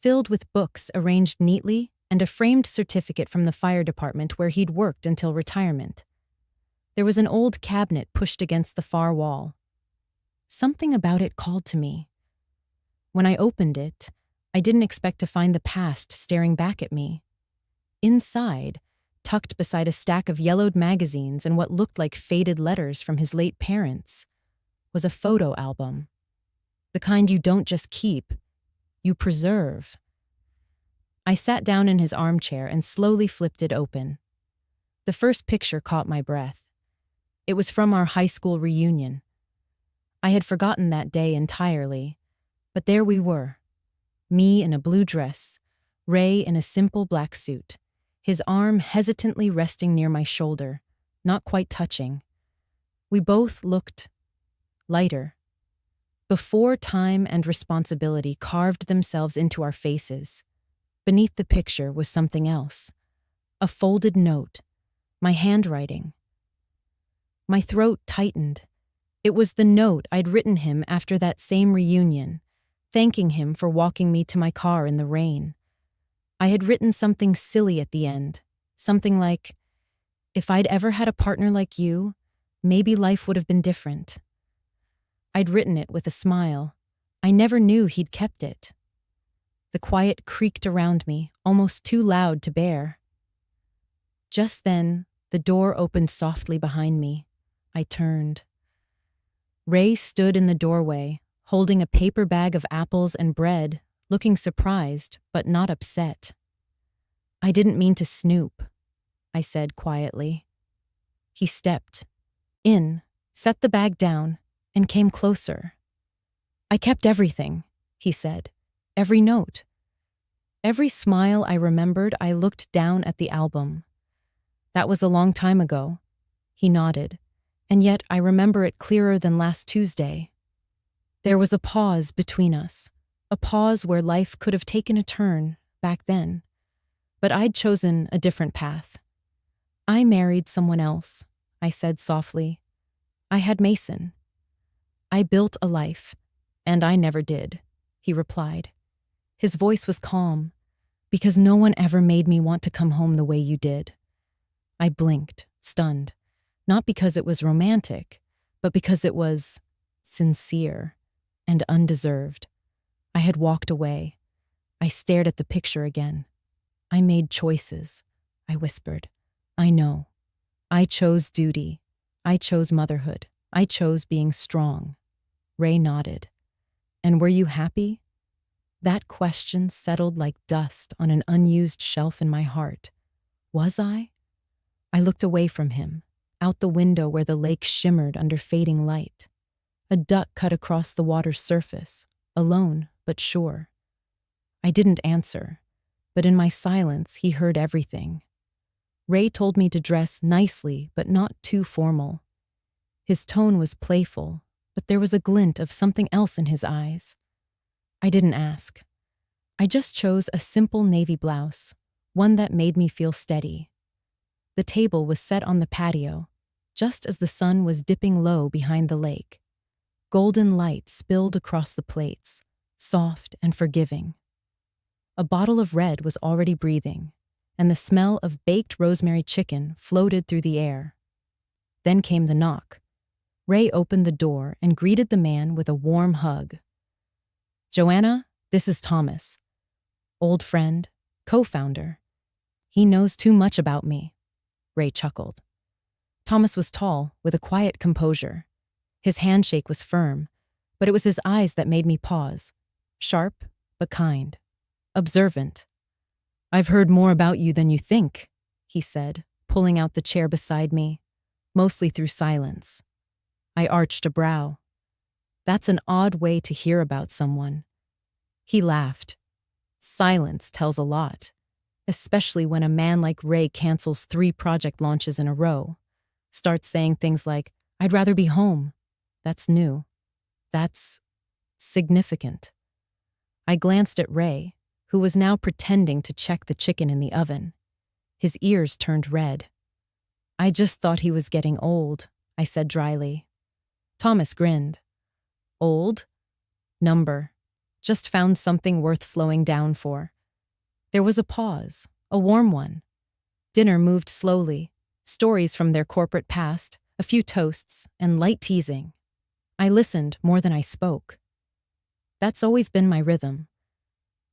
Speaker 1: filled with books arranged neatly and a framed certificate from the fire department where he'd worked until retirement. There was an old cabinet pushed against the far wall. Something about it called to me. When I opened it, I didn't expect to find the past staring back at me. Inside, tucked beside a stack of yellowed magazines and what looked like faded letters from his late parents, was a photo album. The kind you don't just keep, you preserve. I sat down in his armchair and slowly flipped it open. The first picture caught my breath. It was from our high school reunion. I had forgotten that day entirely, but there we were. Me in a blue dress, Ray in a simple black suit, his arm hesitantly resting near my shoulder, not quite touching. We both looked lighter. Before time and responsibility carved themselves into our faces, beneath the picture was something else. A folded note, my handwriting. My throat tightened. It was the note I'd written him after that same reunion, thanking him for walking me to my car in the rain. I had written something silly at the end, something like, if I'd ever had a partner like you, maybe life would have been different. I'd written it with a smile. I never knew he'd kept it. The quiet creaked around me, almost too loud to bear. Just then, the door opened softly behind me. I turned. Ray stood in the doorway, holding a paper bag of apples and bread, looking surprised, but not upset. I didn't mean to snoop, I said quietly. He stepped in, set the bag down, and came closer. I kept everything, he said, every note. Every smile I remembered, I looked down at the album. That was a long time ago. He nodded, and yet I remember it clearer than last Tuesday. There was a pause between us, a pause where life could have taken a turn back then. But I'd chosen a different path. I married someone else, I said softly. I had Mason. I built a life, and I never did, he replied. His voice was calm, because no one ever made me want to come home the way you did. I blinked, stunned, not because it was romantic, but because it was sincere and undeserved. I had walked away. I stared at the picture again. I made choices. I whispered. I know. I chose duty. I chose motherhood. I chose being strong. Ray nodded. And were you happy? That question settled like dust on an unused shelf in my heart. Was I? I looked away from him, out the window where the lake shimmered under fading light. A duck cut across the water's surface, alone but sure. I didn't answer, but in my silence he heard everything. Ray told me to dress nicely but not too formal. His tone was playful, but there was a glint of something else in his eyes. I didn't ask. I just chose a simple navy blouse, one that made me feel steady. The table was set on the patio, just as the sun was dipping low behind the lake. Golden light spilled across the plates, soft and forgiving. A bottle of red was already breathing, and the smell of baked rosemary chicken floated through the air. Then came the knock. Ray opened the door and greeted the man with a warm hug. Joanna, this is Thomas. Old friend, co-founder. He knows too much about me. Ray chuckled. Thomas was tall, with a quiet composure. His handshake was firm, but it was his eyes that made me pause. Sharp, but kind. Observant. I've heard more about you than you think, he said, pulling out the chair beside me, mostly through silence. I arched a brow. That's an odd way to hear about someone. He laughed. Silence tells a lot, especially when a man like Ray cancels 3 project launches in a row, starts saying things like, I'd rather be home. That's new. That's significant. I glanced at Ray, who was now pretending to check the chicken in the oven. His ears turned red. I just thought he was getting old, I said dryly. Thomas grinned. Old? Number. Just found something worth slowing down for. There was a pause, a warm one. Dinner moved slowly, stories from their corporate past, a few toasts, and light teasing. I listened more than I spoke. That's always been my rhythm.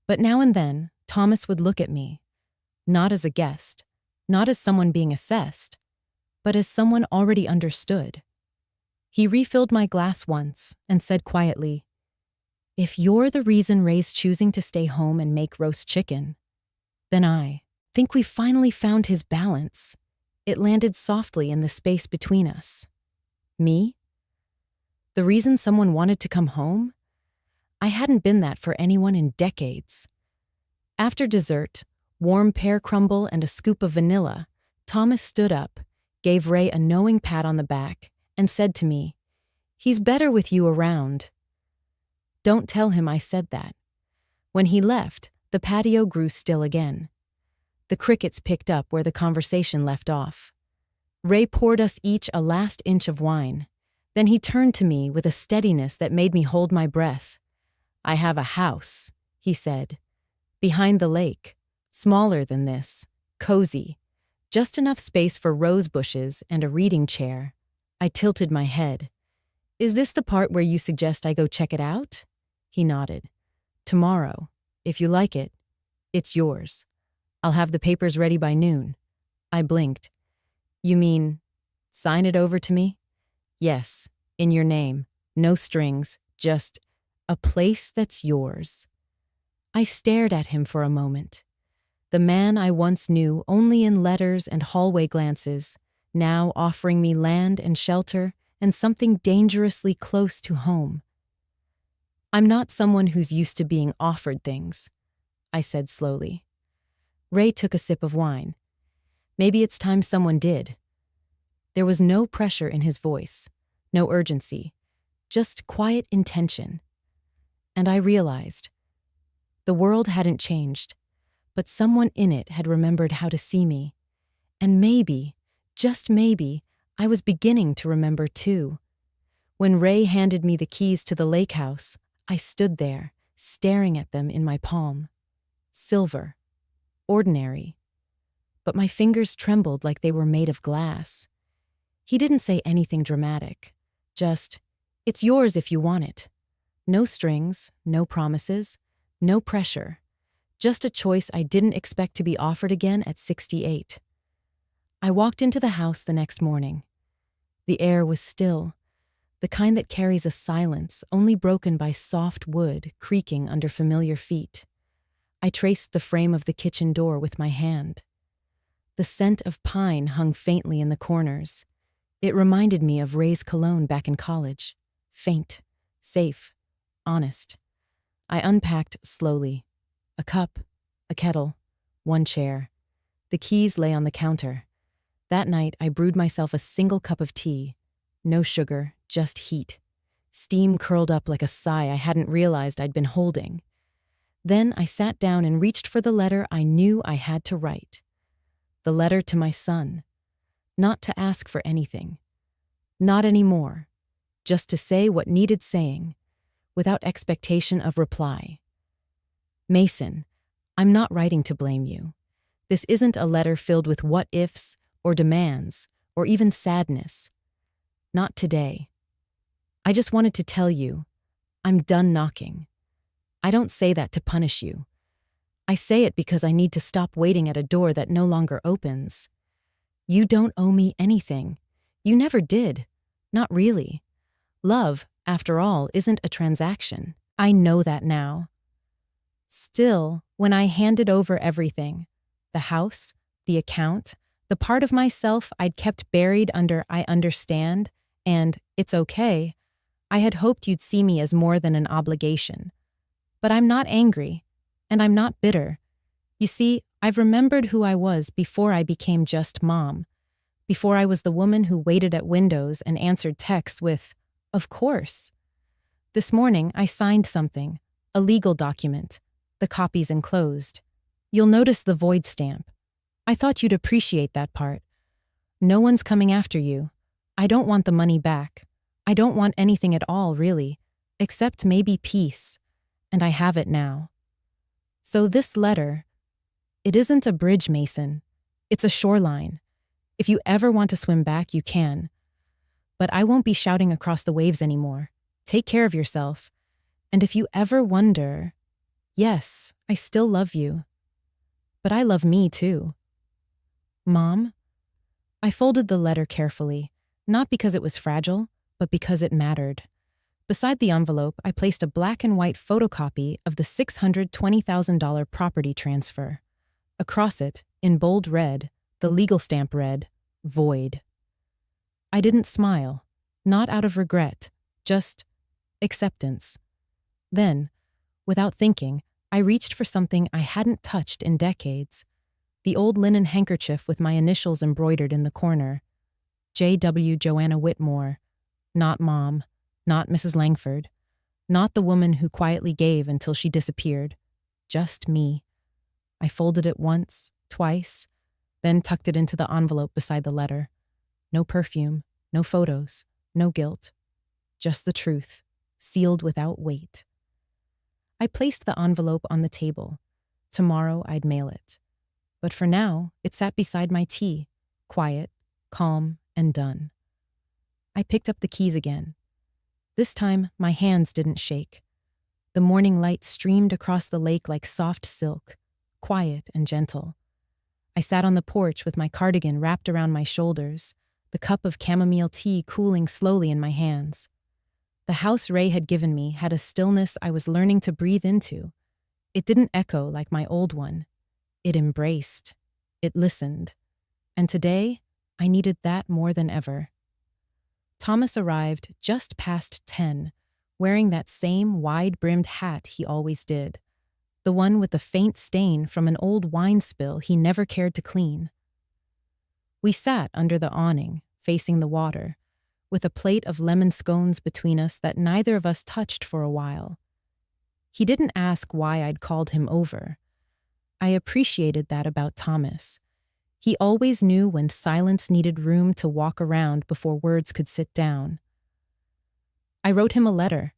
Speaker 1: But now and then, Thomas would look at me, not as a guest, not as someone being assessed, but as someone already understood. He refilled my glass once and said quietly, If you're the reason Ray's choosing to stay home and make roast chicken, then I think we finally found his balance. It landed softly in the space between us. Me? The reason someone wanted to come home? I hadn't been that for anyone in decades. After dessert, warm pear crumble and a scoop of vanilla, Thomas stood up, gave Ray a knowing pat on the back, and said to me, He's better with you around. Don't tell him I said that. When he left, the patio grew still again. The crickets picked up where the conversation left off. Ray poured us each a last inch of wine. Then he turned to me with a steadiness that made me hold my breath. I have a house, he said. Behind the lake. Smaller than this. Cozy. Just enough space for rose bushes and a reading chair. I tilted my head. Is this the part where you suggest I go check it out? He nodded. Tomorrow, if you like it, it's yours. I'll have the papers ready by noon. I blinked. You mean, sign it over to me? Yes, in your name. No strings, just a place that's yours. I stared at him for a moment. The man I once knew only in letters and hallway glances, now offering me land and shelter and something dangerously close to home. I'm not someone who's used to being offered things, I said slowly. Ray took a sip of wine. Maybe it's time someone did. There was no pressure in his voice, no urgency, just quiet intention. And I realized the world hadn't changed, but someone in it had remembered how to see me. And maybe, just maybe, I was beginning to remember too. When Ray handed me the keys to the lake house, I stood there, staring at them in my palm. Silver. Ordinary. But my fingers trembled like they were made of glass. He didn't say anything dramatic. Just, it's yours if you want it. No strings, no promises, no pressure. Just a choice I didn't expect to be offered again at 68. I walked into the house the next morning. The air was still, the kind that carries a silence only broken by soft wood creaking under familiar feet. I traced the frame of the kitchen door with my hand. The scent of pine hung faintly in the corners. It reminded me of Ray's cologne back in college. Faint, safe, honest. I unpacked slowly. A cup, a kettle, one chair. The keys lay on the counter. That night, I brewed myself a single cup of tea. No sugar, just heat. Steam curled up like a sigh I hadn't realized I'd been holding. Then I sat down and reached for the letter I knew I had to write. The letter to my son. Not to ask for anything. Not anymore. Just to say what needed saying, without expectation of reply. Mason, I'm not writing to blame you. This isn't a letter filled with what-ifs or demands or even sadness. Not today. I just wanted to tell you, I'm done knocking. I don't say that to punish you. I say it because I need to stop waiting at a door that no longer opens. You don't owe me anything. You never did. Not really. Love, after all, isn't a transaction. I know that now. Still, when I handed over everything, the house, the account, the part of myself I'd kept buried under I understand and it's okay, I had hoped you'd see me as more than an obligation. But I'm not angry, and I'm not bitter. You see, I've remembered who I was before I became just mom, before I was the woman who waited at windows and answered texts with, "Of course." This morning, I signed something, a legal document, the copies enclosed. You'll notice the void stamp. I thought you'd appreciate that part. No one's coming after you. I don't want the money back. I don't want anything at all, really, except maybe peace, and I have it now. So this letter, it isn't a bridge, Mason. It's a shoreline. If you ever want to swim back, you can. But I won't be shouting across the waves anymore. Take care of yourself. And if you ever wonder, yes, I still love you. But I love me too. Mom? I folded the letter carefully, not because it was fragile, but because it mattered. Beside the envelope, I placed a black and white photocopy of the $620,000 property transfer. Across it, in bold red, the legal stamp read, void. I didn't smile, not out of regret, just acceptance. Then, without thinking, I reached for something I hadn't touched in decades. The old linen handkerchief with my initials embroidered in the corner. J.W. Joanna Whitmore. Not Mom. Not Mrs. Langford. Not the woman who quietly gave until she disappeared. Just me. I folded it once, twice, then tucked it into the envelope beside the letter. No perfume, no photos, no guilt. Just the truth, sealed without weight. I placed the envelope on the table. Tomorrow I'd mail it. But for now, it sat beside my tea, quiet, calm, and done. I picked up the keys again. This time, my hands didn't shake. The morning light streamed across the lake like soft silk, quiet and gentle. I sat on the porch with my cardigan wrapped around my shoulders, the cup of chamomile tea cooling slowly in my hands. The house Ray had given me had a stillness I was learning to breathe into. It didn't echo like my old one. It embraced. It listened. And today, I needed that more than ever. Thomas arrived just past 10, wearing that same wide-brimmed hat he always did, the one with the faint stain from an old wine spill he never cared to clean. We sat under the awning, facing the water, with a plate of lemon scones between us that neither of us touched for a while. He didn't ask why I'd called him over. I appreciated that about Thomas. He always knew when silence needed room to walk around before words could sit down. I wrote him a letter,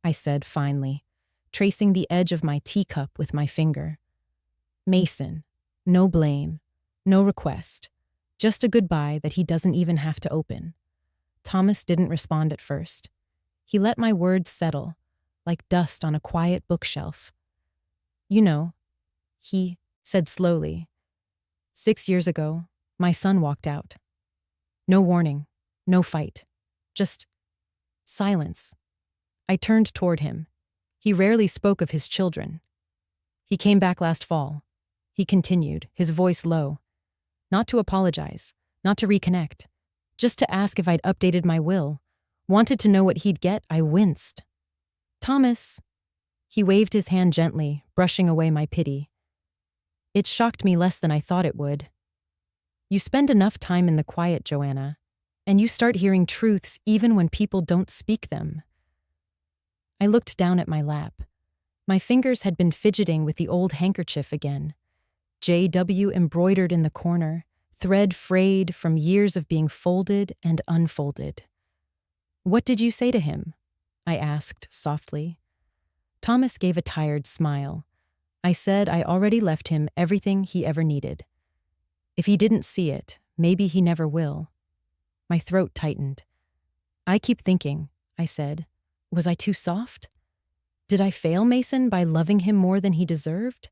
Speaker 1: I said finally, tracing the edge of my teacup with my finger. Mason, no blame, no request, just a goodbye that he doesn't even have to open. Thomas didn't respond at first. He let my words settle, like dust on a quiet bookshelf. You know, he said slowly, 6 years ago, My son walked out. No warning, no fight, just silence. I turned toward him. He rarely spoke of his children. He came back last fall. He continued, his voice low. Not to apologize, not to reconnect, just to ask if I'd updated my will. Wanted to know what he'd get. I winced. Thomas. He waved his hand gently, brushing away my pity. It shocked me less than I thought it would. You spend enough time in the quiet, Joanna, and you start hearing truths even when people don't speak them. I looked down at my lap. My fingers had been fidgeting with the old handkerchief again. JW embroidered in the corner, thread frayed from years of being folded and unfolded. What did you say to him? I asked softly. Thomas gave a tired smile. I said I already left him everything he ever needed. If he didn't see it, maybe he never will. My throat tightened. I keep thinking, I said. Was I too soft? Did I fail Mason by loving him more than he deserved?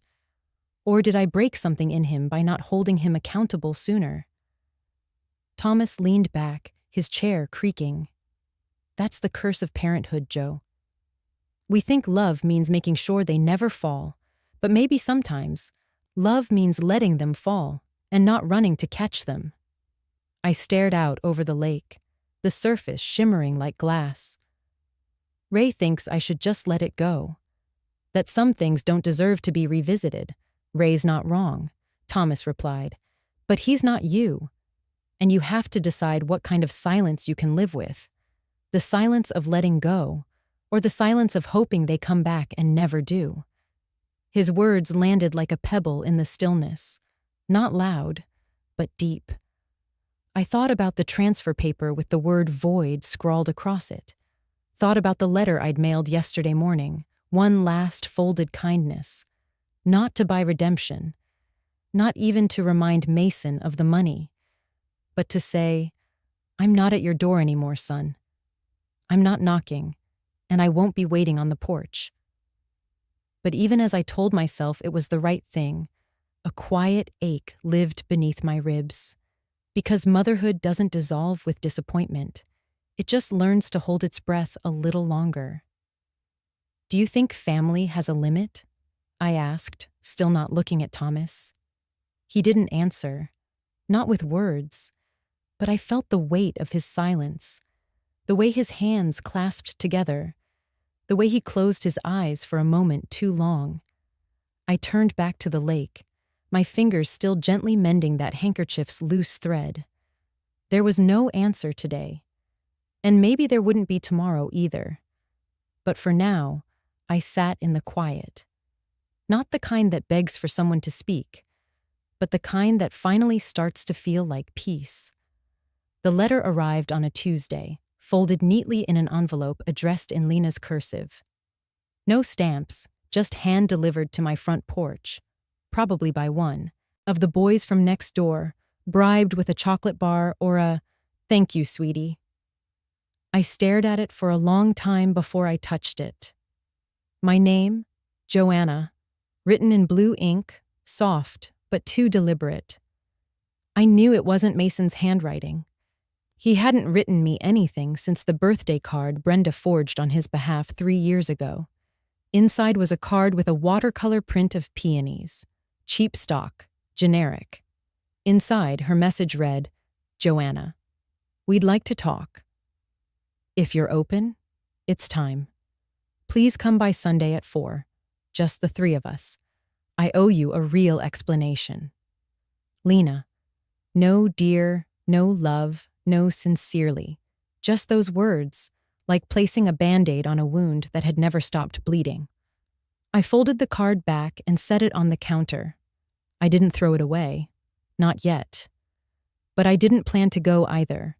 Speaker 1: Or did I break something in him by not holding him accountable sooner? Thomas leaned back, his chair creaking. That's the curse of parenthood, Joe. We think love means making sure they never fall, but maybe sometimes love means letting them fall and not running to catch them. I stared out over the lake, the surface shimmering like glass. Ray thinks I should just let it go, that some things don't deserve to be revisited. Ray's not wrong, Thomas replied, but he's not you, and you have to decide what kind of silence you can live with. The silence of letting go, or the silence of hoping they come back and never do. His words landed like a pebble in the stillness, not loud, but deep. I thought about the transfer paper with the word void scrawled across it. Thought about the letter I'd mailed yesterday morning, one last folded kindness. Not to buy redemption, not even to remind Mason of the money, but to say, I'm not at your door anymore, son. I'm not knocking, and I won't be waiting on the porch. But even as I told myself it was the right thing, a quiet ache lived beneath my ribs. Because motherhood doesn't dissolve with disappointment. It just learns to hold its breath a little longer. Do you think family has a limit? I asked, still not looking at Thomas. He didn't answer, not with words, but I felt the weight of his silence, the way his hands clasped together, the way he closed his eyes for a moment too long. I turned back to the lake, my fingers still gently mending that handkerchief's loose thread. There was no answer today, and maybe there wouldn't be tomorrow either. But for now, I sat in the quiet. Not the kind that begs for someone to speak, but the kind that finally starts to feel like peace. The letter arrived on a Tuesday, folded neatly in an envelope addressed in Lena's cursive. No stamps, just hand-delivered to my front porch, probably by one of the boys from next door, bribed with a chocolate bar or a, "Thank you, sweetie." I stared at it for a long time before I touched it. My name, Joanna, written in blue ink, soft but too deliberate. I knew it wasn't Mason's handwriting. He hadn't written me anything since the birthday card Brenda forged on his behalf 3 years ago. Inside was a card with a watercolor print of peonies. Cheap stock, generic. Inside, her message read, Joanna, we'd like to talk. If you're open, it's time. Please come by Sunday at 4, just the 3 of us. I owe you a real explanation. Lena. No dear, no love, no sincerely. Just those words, like placing a Band-Aid on a wound that had never stopped bleeding. I folded the card back and set it on the counter. I didn't throw it away. Not yet. But I didn't plan to go either.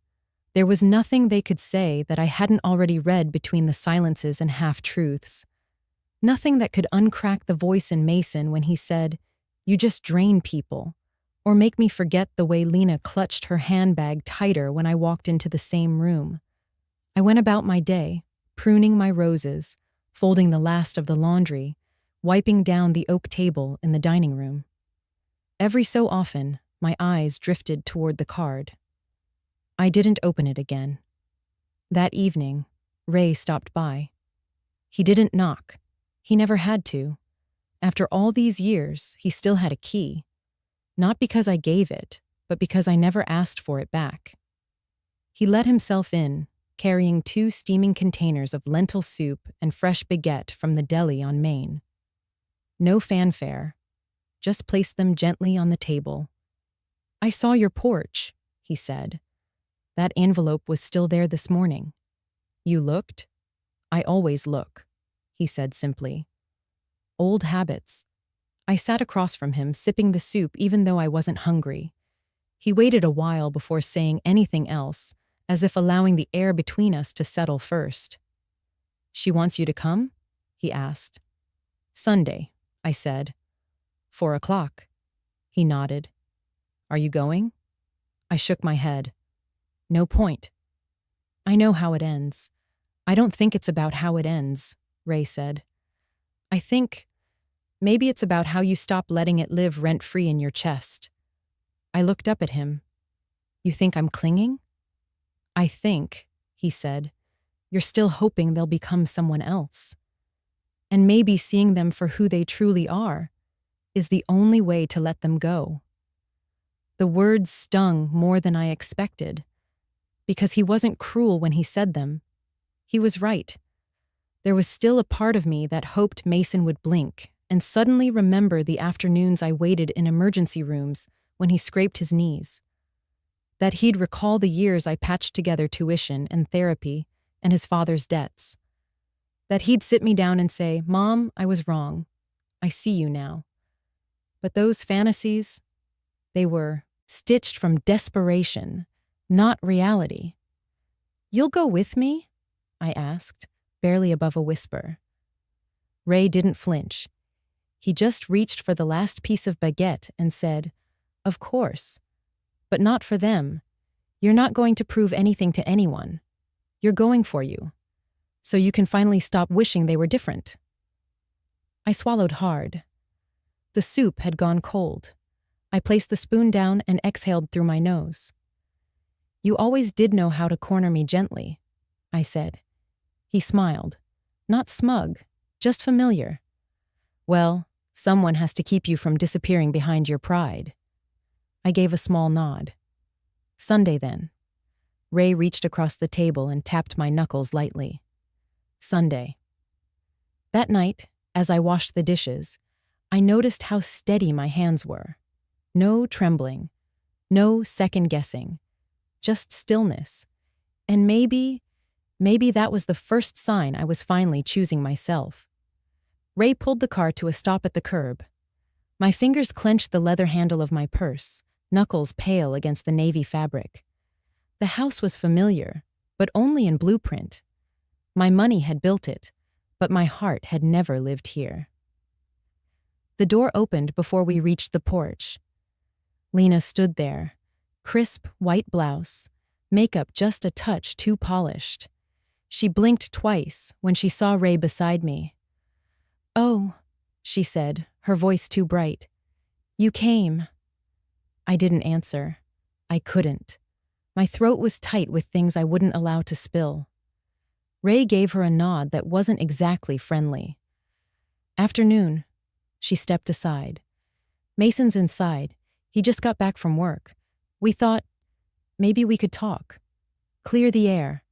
Speaker 1: There was nothing they could say that I hadn't already read between the silences and half-truths. Nothing that could uncrack the voice in Mason when he said, "You just drain people," or make me forget the way Lena clutched her handbag tighter when I walked into the same room. I went about my day, pruning my roses, folding the last of the laundry, wiping down the oak table in the dining room. Every so often, My eyes drifted toward the card. I didn't open it again. That evening, Ray stopped by. He didn't knock. He never had to. After all these years, he still had a key. Not because I gave it, but because I never asked for it back. He let himself in, carrying 2 steaming containers of lentil soup and fresh baguette from the deli on Main. No fanfare, just placed them gently on the table. "I saw your porch," he said. "That envelope was still there this morning." "You looked?" "I always look," he said simply. Old habits. I sat across from him, sipping the soup even though I wasn't hungry. He waited a while before saying anything else, as if allowing the air between us to settle first. "She wants you to come?" he asked. "Sunday," I said. 4 o'clock. He nodded. "Are you going?" I shook my head. "No point." "I know how it ends." "I don't think it's about how it ends," Ray said. "I think maybe it's about how you stop letting it live rent-free in your chest." I looked up at him. "You think I'm clinging?" "I think," he said, "you're still hoping they'll become someone else. And maybe seeing them for who they truly are is the only way to let them go." The words stung more than I expected, because he wasn't cruel when he said them. He was right. There was still a part of me that hoped Mason would blink and suddenly remember the afternoons I waited in emergency rooms when he scraped his knees. That he'd recall the years I patched together tuition and therapy and his father's debts. That he'd sit me down and say, "Mom, I was wrong. I see you now." But those fantasies, they were stitched from desperation, not reality. "You'll go with me?" I asked, barely above a whisper. Ray didn't flinch. He just reached for the last piece of baguette and said, "Of course. But not for them. You're not going to prove anything to anyone. You're going for you. So you can finally stop wishing they were different." I swallowed hard. The soup had gone cold. I placed the spoon down and exhaled through my nose. "You always did know how to corner me gently," I said. He smiled. Not smug, just familiar. "Well, someone has to keep you from disappearing behind your pride." I gave a small nod. "Sunday, then." Ray reached across the table and tapped my knuckles lightly. "Sunday." That night, as I washed the dishes, I noticed how steady my hands were. No trembling, no second-guessing, just stillness. And maybe that was the first sign I was finally choosing myself. Ray pulled the car to a stop at the curb. My fingers clenched the leather handle of my purse, knuckles pale against the navy fabric. The house was familiar, but only in blueprint. My money had built it, but my heart had never lived here. The door opened before we reached the porch. Lena stood there, crisp white blouse, makeup just a touch too polished. She blinked twice when she saw Ray beside me. "Oh," she said, her voice too bright. "You came." I didn't answer. I couldn't. My throat was tight with things I wouldn't allow to spill. Ray gave her a nod that wasn't exactly friendly. "Afternoon." She stepped aside. "Mason's inside. He just got back from work. We thought maybe we could talk. Clear the air."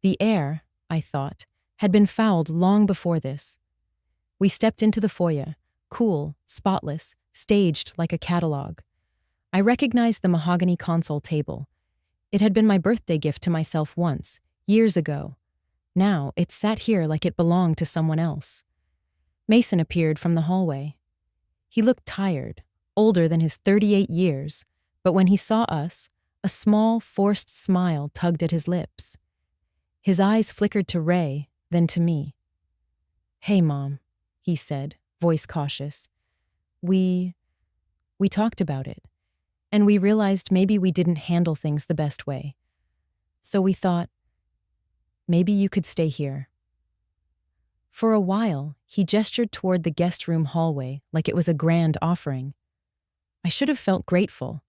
Speaker 1: The air, I thought, had been fouled long before this. We stepped into the foyer, cool, spotless, staged like a catalog. I recognized the mahogany console table. It had been my birthday gift to myself once, years ago. Now it sat here like it belonged to someone else. Mason appeared from the hallway. He looked tired, older than his 38 years, but when he saw us, a small, forced smile tugged at his lips. His eyes flickered to Ray, then to me. "Hey, Mom," he said, voice cautious. We talked about it, and we realized maybe we didn't handle things the best way. So we thought, maybe you could stay here." For a while, he gestured toward the guest room hallway like it was a grand offering. I should have felt grateful,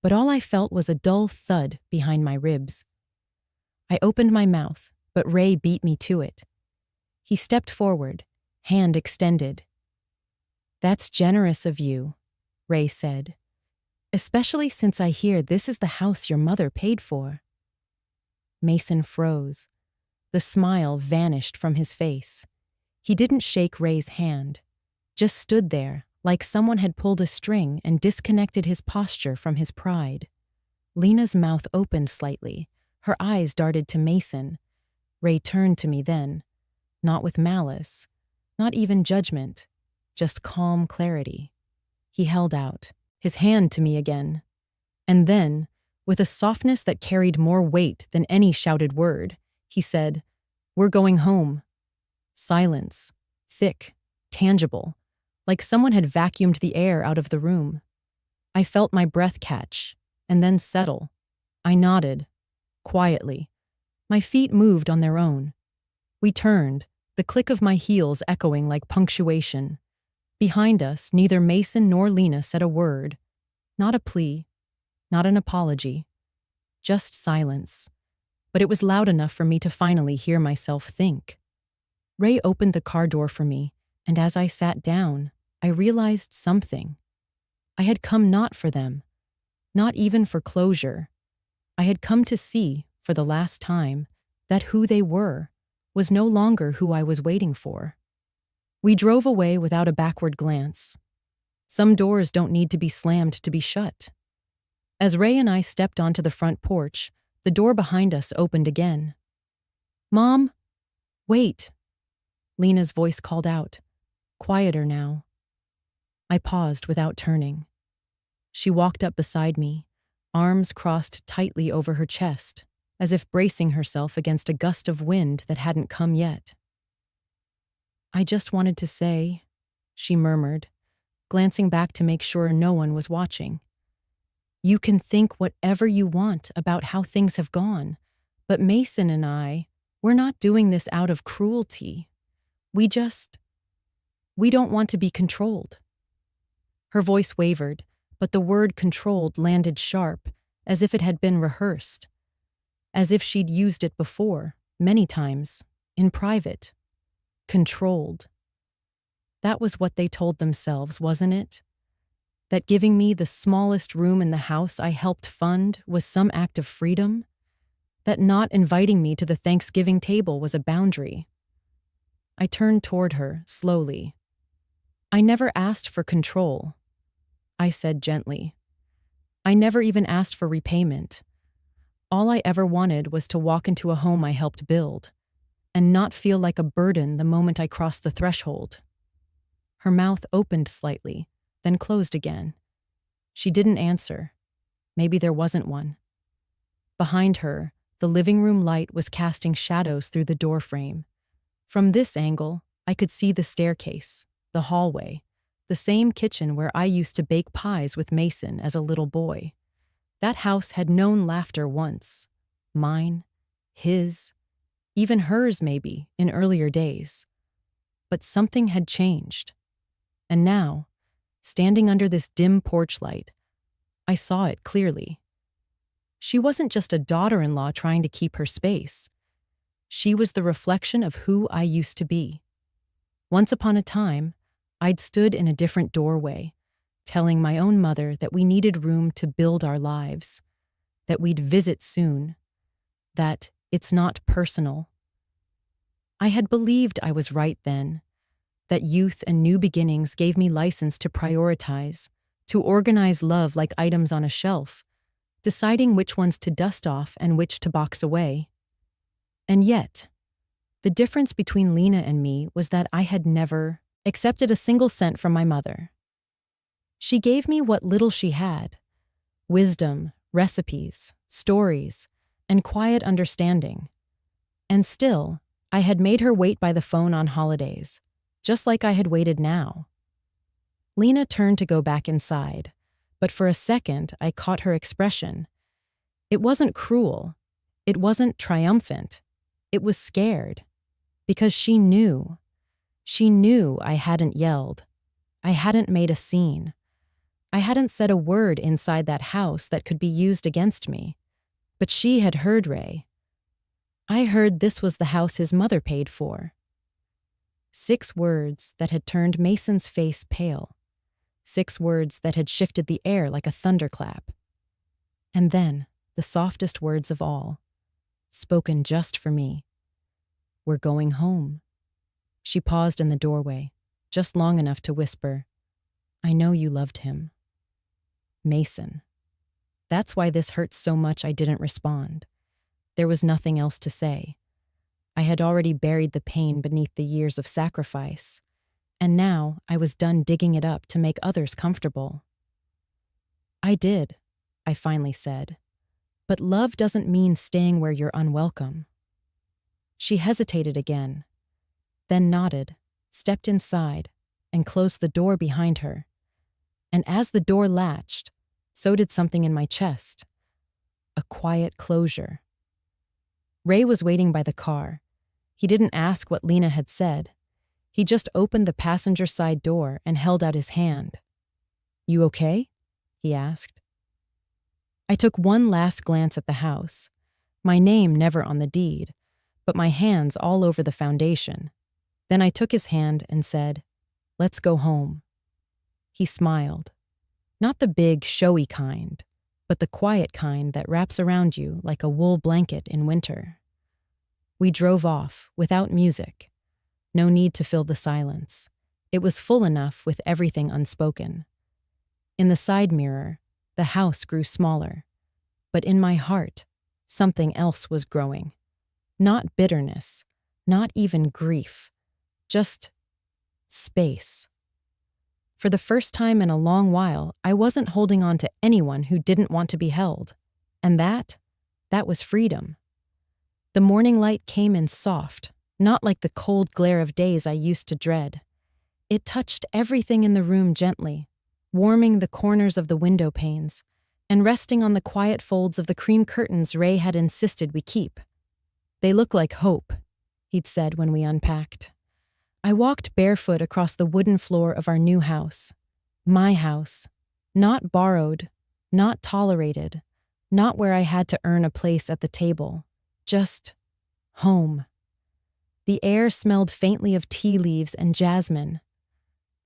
Speaker 1: but all I felt was a dull thud behind my ribs. I opened my mouth, but Ray beat me to it. He stepped forward, hand extended. "That's generous of you," Ray said, "especially since I hear this is the house your mother paid for." Mason froze. The smile vanished from his face. He didn't shake Ray's hand, just stood there like someone had pulled a string and disconnected his posture from his pride. Lena's mouth opened slightly. Her eyes darted to Mason. Ray turned to me then, not with malice, not even judgment, just calm clarity. He held out his hand to me again. And then, with a softness that carried more weight than any shouted word, he said, "We're going home." Silence, thick, tangible, like someone had vacuumed the air out of the room. I felt my breath catch, and then settle. I nodded, quietly. My feet moved on their own. We turned, the click of my heels echoing like punctuation. Behind us, neither Mason nor Lena said a word. Not a plea, not an apology. Just silence. But it was loud enough for me to finally hear myself think. Ray opened the car door for me, and as I sat down, I realized something. I had come not for them, not even for closure. I had come to see, for the last time, that who they were was no longer who I was waiting for. We drove away without a backward glance. Some doors don't need to be slammed to be shut. As Ray and I stepped onto the front porch, the door behind us opened again. "Mom, wait," Lena's voice called out, quieter now. I paused without turning. She walked up beside me, arms crossed tightly over her chest, as if bracing herself against a gust of wind that hadn't come yet. "I just wanted to say," she murmured, glancing back to make sure no one was watching. "You can think whatever you want about how things have gone, but Mason and we're not doing this out of cruelty. We don't want to be controlled." Her voice wavered, but the word controlled landed sharp, as if it had been rehearsed. As if she'd used it before, many times, in private. Controlled. That was what they told themselves, wasn't it? That giving me the smallest room in the house I helped fund was some act of freedom? That not inviting me to the Thanksgiving table was a boundary? I turned toward her, slowly. "I never asked for control," I said gently. "I never even asked for repayment. All I ever wanted was to walk into a home I helped build, and not feel like a burden the moment I crossed the threshold." Her mouth opened slightly, then closed again. She didn't answer. Maybe there wasn't one. Behind her, the living room light was casting shadows through the door frame. From this angle, I could see the staircase, the hallway, the same kitchen where I used to bake pies with Mason as a little boy. That house had known laughter once. Mine, his, even hers maybe, in earlier days. But something had changed. And now, standing under this dim porch light, I saw it clearly. She wasn't just a daughter-in-law trying to keep her space. She was the reflection of who I used to be. Once upon a time, I'd stood in a different doorway, telling my own mother that we needed room to build our lives, that we'd visit soon, that it's not personal. I had believed I was right then, that youth and new beginnings gave me license to prioritize, to organize love like items on a shelf, deciding which ones to dust off and which to box away. And yet, the difference between Lena and me was that I had never accepted a single cent from my mother. She gave me what little she had: wisdom, recipes, stories, and quiet understanding. And still, I had made her wait by the phone on holidays, just like I had waited now. Lena turned to go back inside, but for a second I caught her expression. It wasn't cruel. It wasn't triumphant. It was scared. Because she knew. She knew I hadn't yelled. I hadn't made a scene. I hadn't said a word inside that house that could be used against me. But she had heard Ray. I heard this was the house his mother paid for. 6 words that had turned Mason's face pale. 6 words that had shifted the air like a thunderclap. And then, the softest words of all, spoken just for me. "We're going home." She paused in the doorway, just long enough to whisper, "I know you loved him." Mason. That's why this hurt so much I didn't respond. There was nothing else to say. I had already buried the pain beneath the years of sacrifice, and now I was done digging it up to make others comfortable. "I did," I finally said, "but love doesn't mean staying where you're unwelcome." She hesitated again, then nodded, stepped inside, and closed the door behind her. And as the door latched, so did something in my chest. A quiet closure. Ray was waiting by the car. He didn't ask what Lena had said. He just opened the passenger side door and held out his hand. "You okay?" he asked. I took one last glance at the house. My name never on the deed, but my hands all over the foundation. Then I took his hand and said, "Let's go home." He smiled. Not the big, showy kind, but the quiet kind that wraps around you like a wool blanket in winter. We drove off, without music. No need to fill the silence. It was full enough with everything unspoken. In the side mirror, the house grew smaller. But in my heart, something else was growing. Not bitterness, not even grief, just space. For the first time in a long while, I wasn't holding on to anyone who didn't want to be held. And that was freedom. The morning light came in soft, not like the cold glare of days I used to dread. It touched everything in the room gently, warming the corners of the window panes, and resting on the quiet folds of the cream curtains Ray had insisted we keep. "They look like hope," he'd said when we unpacked. I walked barefoot across the wooden floor of our new house. My house. Not borrowed, not tolerated, not where I had to earn a place at the table. Just home. The air smelled faintly of tea leaves and jasmine.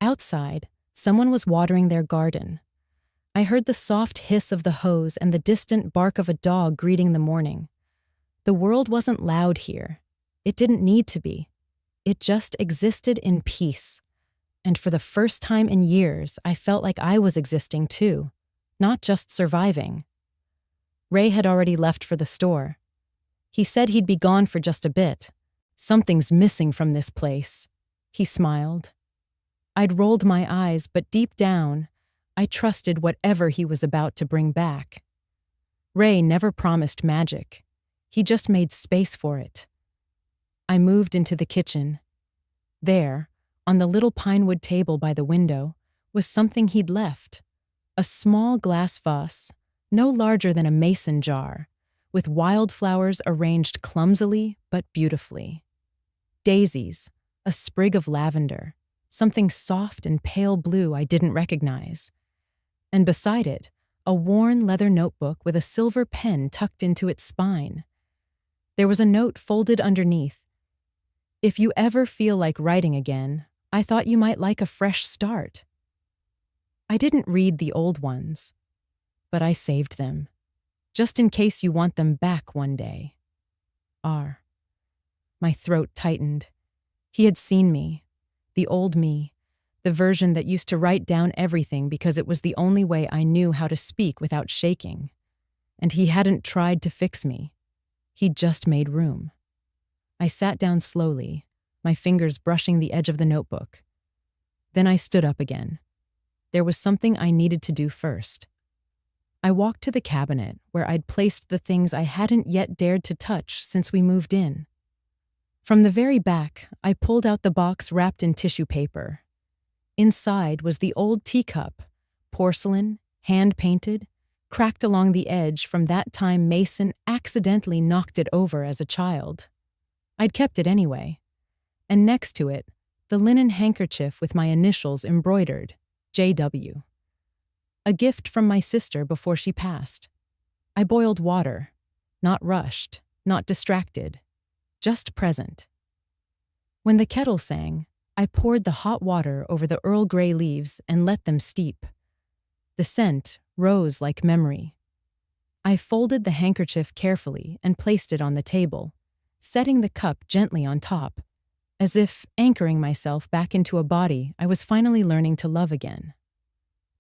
Speaker 1: Outside, someone was watering their garden. I heard the soft hiss of the hose and the distant bark of a dog greeting the morning. The world wasn't loud here. It didn't need to be. It just existed in peace. And for the first time in years, I felt like I was existing too, not just surviving. Ray had already left for the store. He said he'd be gone for just a bit. "Something's missing from this place," he smiled. I'd rolled my eyes, but deep down, I trusted whatever he was about to bring back. Ray never promised magic. He just made space for it. I moved into the kitchen. There, on the little pinewood table by the window, was something he'd left. A small glass vase, no larger than a mason jar, with wildflowers arranged clumsily but beautifully. Daisies, a sprig of lavender, something soft and pale blue I didn't recognize. And beside it, a worn leather notebook with a silver pen tucked into its spine. There was a note folded underneath. "If you ever feel like writing again, I thought you might like a fresh start." I didn't read the old ones, but I saved them, just in case you want them back one day. R. My throat tightened. He had seen me, the old me, the version that used to write down everything because it was the only way I knew how to speak without shaking. And he hadn't tried to fix me. He'd just made room. I sat down slowly, my fingers brushing the edge of the notebook. Then I stood up again. There was something I needed to do first. I walked to the cabinet where I'd placed the things I hadn't yet dared to touch since we moved in. From the very back, I pulled out the box wrapped in tissue paper. Inside was the old teacup, porcelain, hand-painted, cracked along the edge from that time Mason accidentally knocked it over as a child. I'd kept it anyway. And next to it, the linen handkerchief with my initials embroidered, J.W. A gift from my sister before she passed. I boiled water, not rushed, not distracted, just present. When the kettle sang, I poured the hot water over the Earl Grey leaves and let them steep. The scent rose like memory. I folded the handkerchief carefully and placed it on the table, setting the cup gently on top, as if anchoring myself back into a body I was finally learning to love again.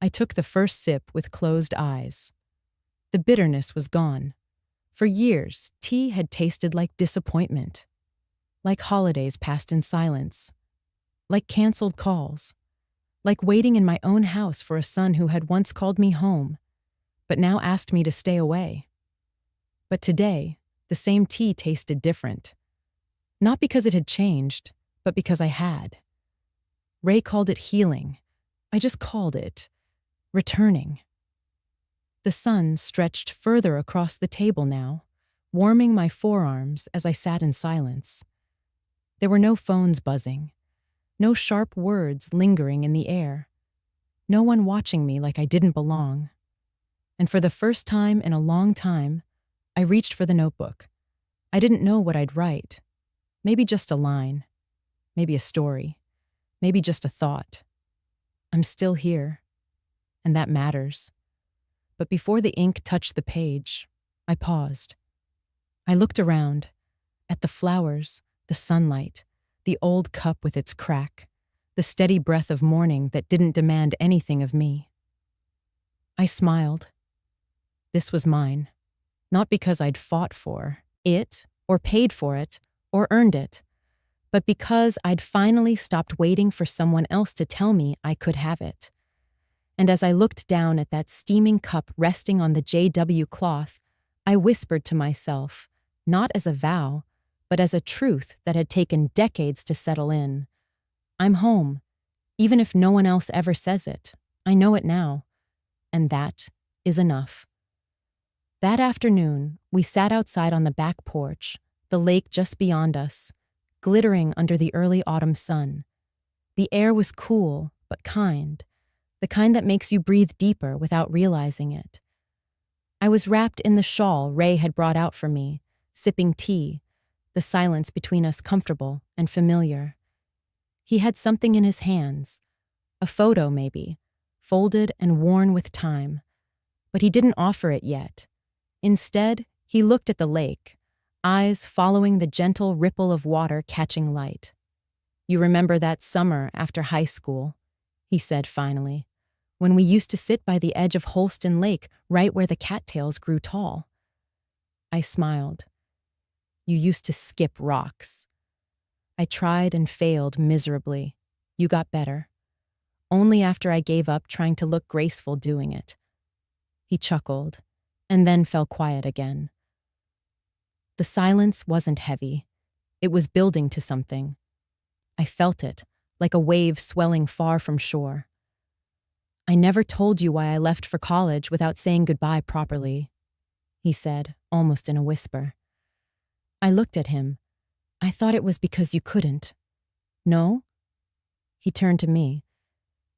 Speaker 1: I took the first sip with closed eyes. The bitterness was gone. For years, tea had tasted like disappointment, like holidays passed in silence, like canceled calls, like waiting in my own house for a son who had once called me home, but now asked me to stay away. But today, the same tea tasted different. Not because it had changed, but because I had. Ray called it healing. I just called it returning. The sun stretched further across the table now, warming my forearms as I sat in silence. There were no phones buzzing, no sharp words lingering in the air, no one watching me like I didn't belong. And for the first time in a long time, I reached for the notebook. I didn't know what I'd write. Maybe just a line, maybe a story, maybe just a thought. I'm still here, and that matters. But before the ink touched the page, I paused. I looked around, at the flowers, the sunlight, the old cup with its crack, the steady breath of morning that didn't demand anything of me. I smiled. This was mine, not because I'd fought for it, or paid for it, or earned it, but because I'd finally stopped waiting for someone else to tell me I could have it. And as I looked down at that steaming cup resting on the JW cloth, I whispered to myself, not as a vow, but as a truth that had taken decades to settle in. I'm home, even if no one else ever says it. I know it now, and that is enough. That afternoon, we sat outside on the back porch, the lake just beyond us, glittering under the early autumn sun. The air was cool, but kind, the kind that makes you breathe deeper without realizing it. I was wrapped in the shawl Ray had brought out for me, sipping tea, the silence between us comfortable and familiar. He had something in his hands, a photo maybe, folded and worn with time, but he didn't offer it yet. Instead, he looked at the lake, eyes following the gentle ripple of water catching light. "You remember that summer after high school," he said finally, "when we used to sit by the edge of Holston Lake right where the cattails grew tall?" I smiled. "You used to skip rocks." I tried and failed miserably. You got better. Only after I gave up trying to look graceful doing it. He chuckled, and then fell quiet again. The silence wasn't heavy. It was building to something. I felt it, like a wave swelling far from shore. "I never told you why I left for college without saying goodbye properly," he said, almost in a whisper. I looked at him. "I thought it was because you couldn't." "No?" He turned to me.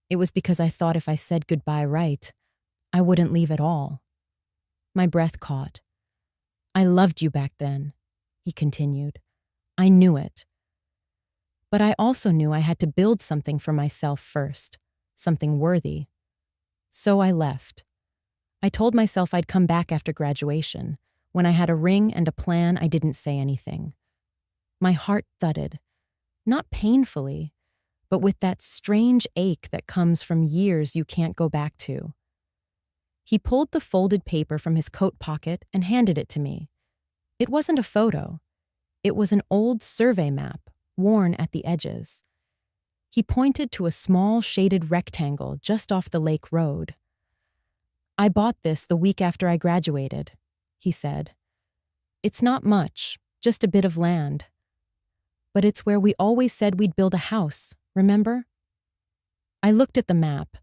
Speaker 1: "It was because I thought if I said goodbye right, I wouldn't leave at all." My breath caught. "I loved you back then," he continued. "I knew it. But I also knew I had to build something for myself first, something worthy. So I left. I told myself I'd come back after graduation. When I had a ring and a plan, I didn't say anything. My heart thudded, not painfully, but with that strange ache that comes from years you can't go back to. He pulled the folded paper from his coat pocket and handed it to me. It wasn't a photo. It was an old survey map, worn at the edges. He pointed to a small shaded rectangle just off the lake road. "I bought this the week after I graduated," he said. "It's not much, just a bit of land. But it's where we always said we'd build a house, remember?" I looked at the map.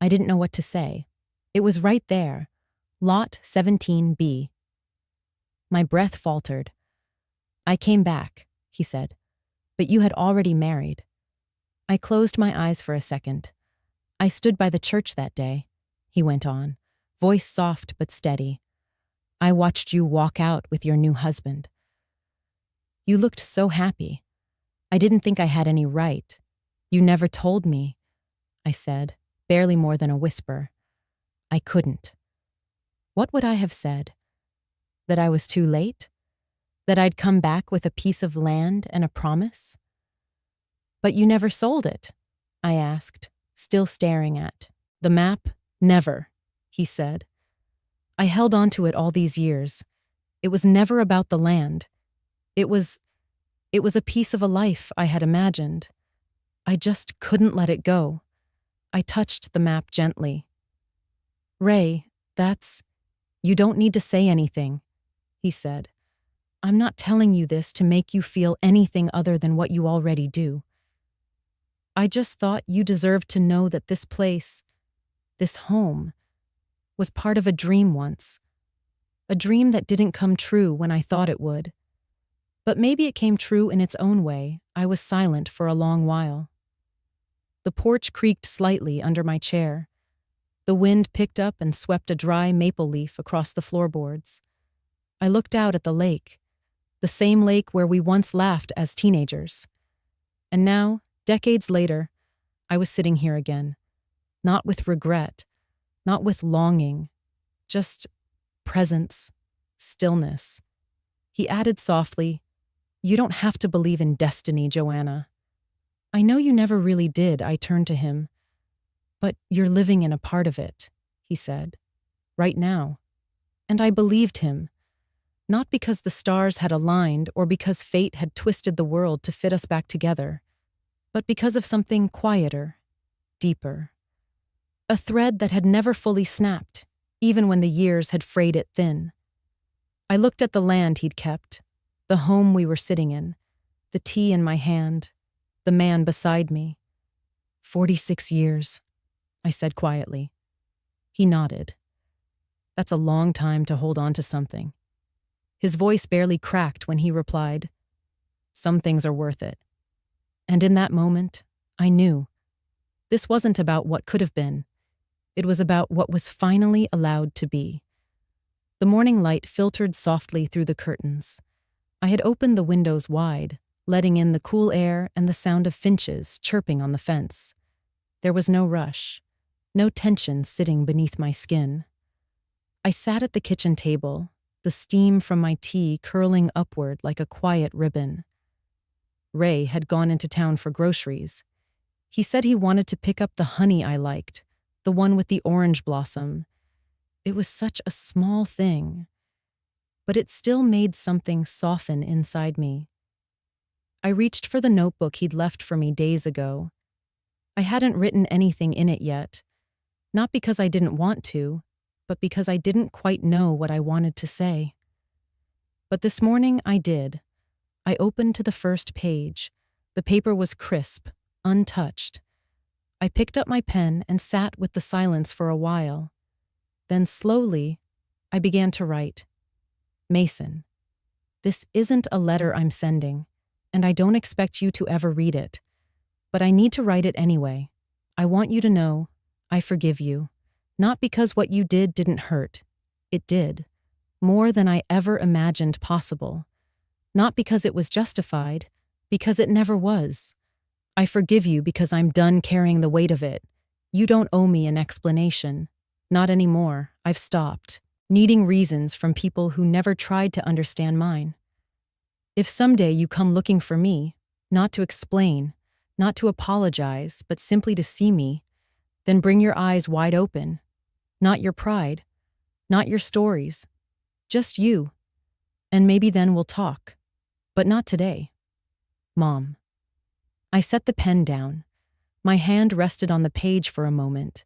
Speaker 1: I didn't know what to say. It was right there, Lot 17B. My breath faltered. "I came back," he said, "but you had already married." I closed my eyes for a second. "I stood by the church that day," he went on, voice soft but steady. I watched you walk out with your new husband. You looked so happy. I didn't think I had any right. You never told me, I said, barely more than a whisper. I couldn't. What would I have said? That I was too late? That I'd come back with a piece of land and a promise? But you never sold it, I asked, still staring at the map. Never, he said. I held on to it all these years. It was never about the land. It was a piece of a life I had imagined. I just couldn't let it go. I touched the map gently. Ray, you don't need to say anything, he said. I'm not telling you this to make you feel anything other than what you already do. I just thought you deserved to know that this place, this home, was part of a dream once. A dream that didn't come true when I thought it would. But maybe it came true in its own way. I was silent for a long while. The porch creaked slightly under my chair. The wind picked up and swept a dry maple leaf across the floorboards. I looked out at the lake, the same lake where we once laughed as teenagers. And now, decades later, I was sitting here again, not with regret, not with longing, just presence, stillness. He added softly, You don't have to believe in destiny, Joanna. I know you never really did, I turned to him. But you're living in a part of it, he said, right now. And I believed him, not because the stars had aligned or because fate had twisted the world to fit us back together, but because of something quieter, deeper. A thread that had never fully snapped, even when the years had frayed it thin. I looked at the land he'd kept, the home we were sitting in, the tea in my hand, the man beside me. 46 years, I said quietly. He nodded. That's a long time to hold on to something. His voice barely cracked when he replied, Some things are worth it. And in that moment, I knew. This wasn't about what could have been. It was about what was finally allowed to be. The morning light filtered softly through the curtains. I had opened the windows wide, letting in the cool air and the sound of finches chirping on the fence. There was no rush, no tension sitting beneath my skin. I sat at the kitchen table, the steam from my tea curling upward like a quiet ribbon. Ray had gone into town for groceries. He said he wanted to pick up the honey I liked, the one with the orange blossom. It was such a small thing, but it still made something soften inside me. I reached for the notebook he'd left for me days ago. I hadn't written anything in it yet, not because I didn't want to, but because I didn't quite know what I wanted to say. But this morning I did. I opened to the first page. The paper was crisp, untouched. I picked up my pen and sat with the silence for a while. Then slowly, I began to write. Mason, this isn't a letter I'm sending, and I don't expect you to ever read it. But I need to write it anyway. I want you to know I forgive you. Not because what you did didn't hurt. It did. More than I ever imagined possible. Not because it was justified, because it never was. I forgive you because I'm done carrying the weight of it. You don't owe me an explanation. Not anymore. I've stopped. Needing reasons from people who never tried to understand mine. If someday you come looking for me, not to explain, not to apologize, but simply to see me, then bring your eyes wide open. Not your pride, not your stories, just you. And maybe then we'll talk, but not today. Mom. I set the pen down. My hand rested on the page for a moment.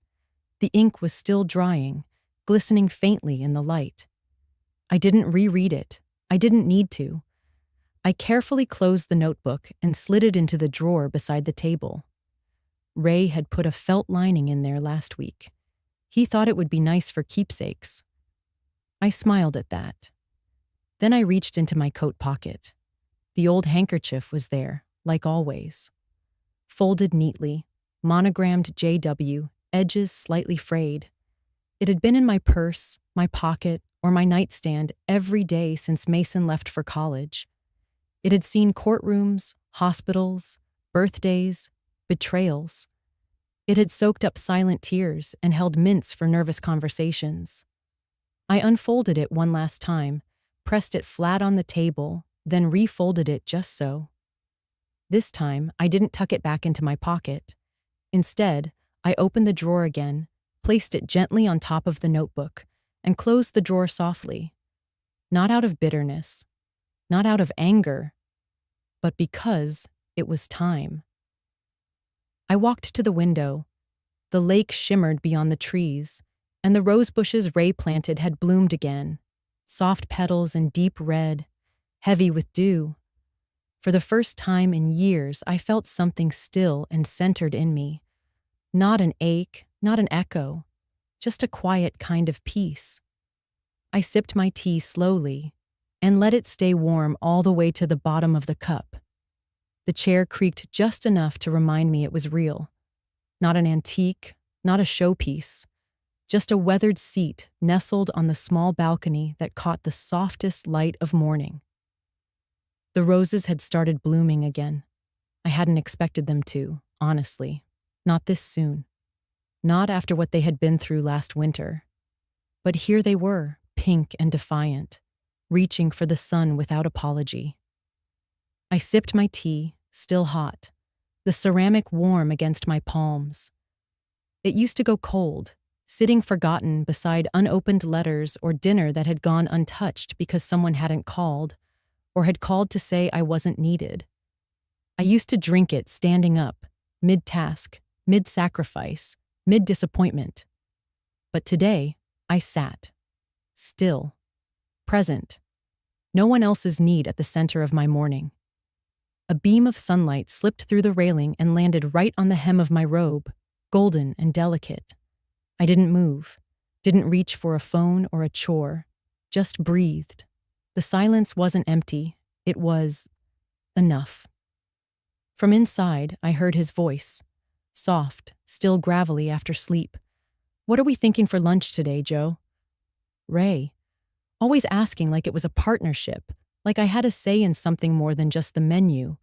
Speaker 1: The ink was still drying, glistening faintly in the light. I didn't reread it. I didn't need to. I carefully closed the notebook and slid it into the drawer beside the table. Ray had put a felt lining in there last week. He thought it would be nice for keepsakes. I smiled at that. Then I reached into my coat pocket. The old handkerchief was there, like always. Folded neatly, monogrammed JW, edges slightly frayed. It had been in my purse, my pocket, or my nightstand every day since Mason left for college. It had seen courtrooms, hospitals, birthdays, betrayals. It had soaked up silent tears and held mints for nervous conversations. I unfolded it one last time, pressed it flat on the table, then refolded it just so. This time, I didn't tuck it back into my pocket. Instead, I opened the drawer again, placed it gently on top of the notebook, and closed the drawer softly. Not out of bitterness, not out of anger, but because it was time. I walked to the window. The lake shimmered beyond the trees, and the rose bushes Ray planted had bloomed again, soft petals and deep red, heavy with dew. For the first time in years, I felt something still and centered in me. Not an ache, not an echo, just a quiet kind of peace. I sipped my tea slowly and let it stay warm all the way to the bottom of the cup. The chair creaked just enough to remind me it was real. Not an antique, not a showpiece, just a weathered seat nestled on the small balcony that caught the softest light of morning. The roses had started blooming again. I hadn't expected them to, honestly. Not this soon. Not after what they had been through last winter. But here they were, pink and defiant, reaching for the sun without apology. I sipped my tea, still hot, the ceramic warm against my palms. It used to go cold, sitting forgotten beside unopened letters or dinner that had gone untouched because someone hadn't called, or had called to say I wasn't needed. I used to drink it standing up, mid-task, mid-sacrifice, mid-disappointment. But today, I sat, still, present, no one else's need at the center of my morning. A beam of sunlight slipped through the railing and landed right on the hem of my robe, golden and delicate. I didn't move, didn't reach for a phone or a chore, just breathed. The silence wasn't empty, it was enough. From inside, I heard his voice, soft, still gravelly after sleep. "What are we thinking for lunch today, Joe?" Ray, always asking like it was a partnership, like I had a say in something more than just the menu.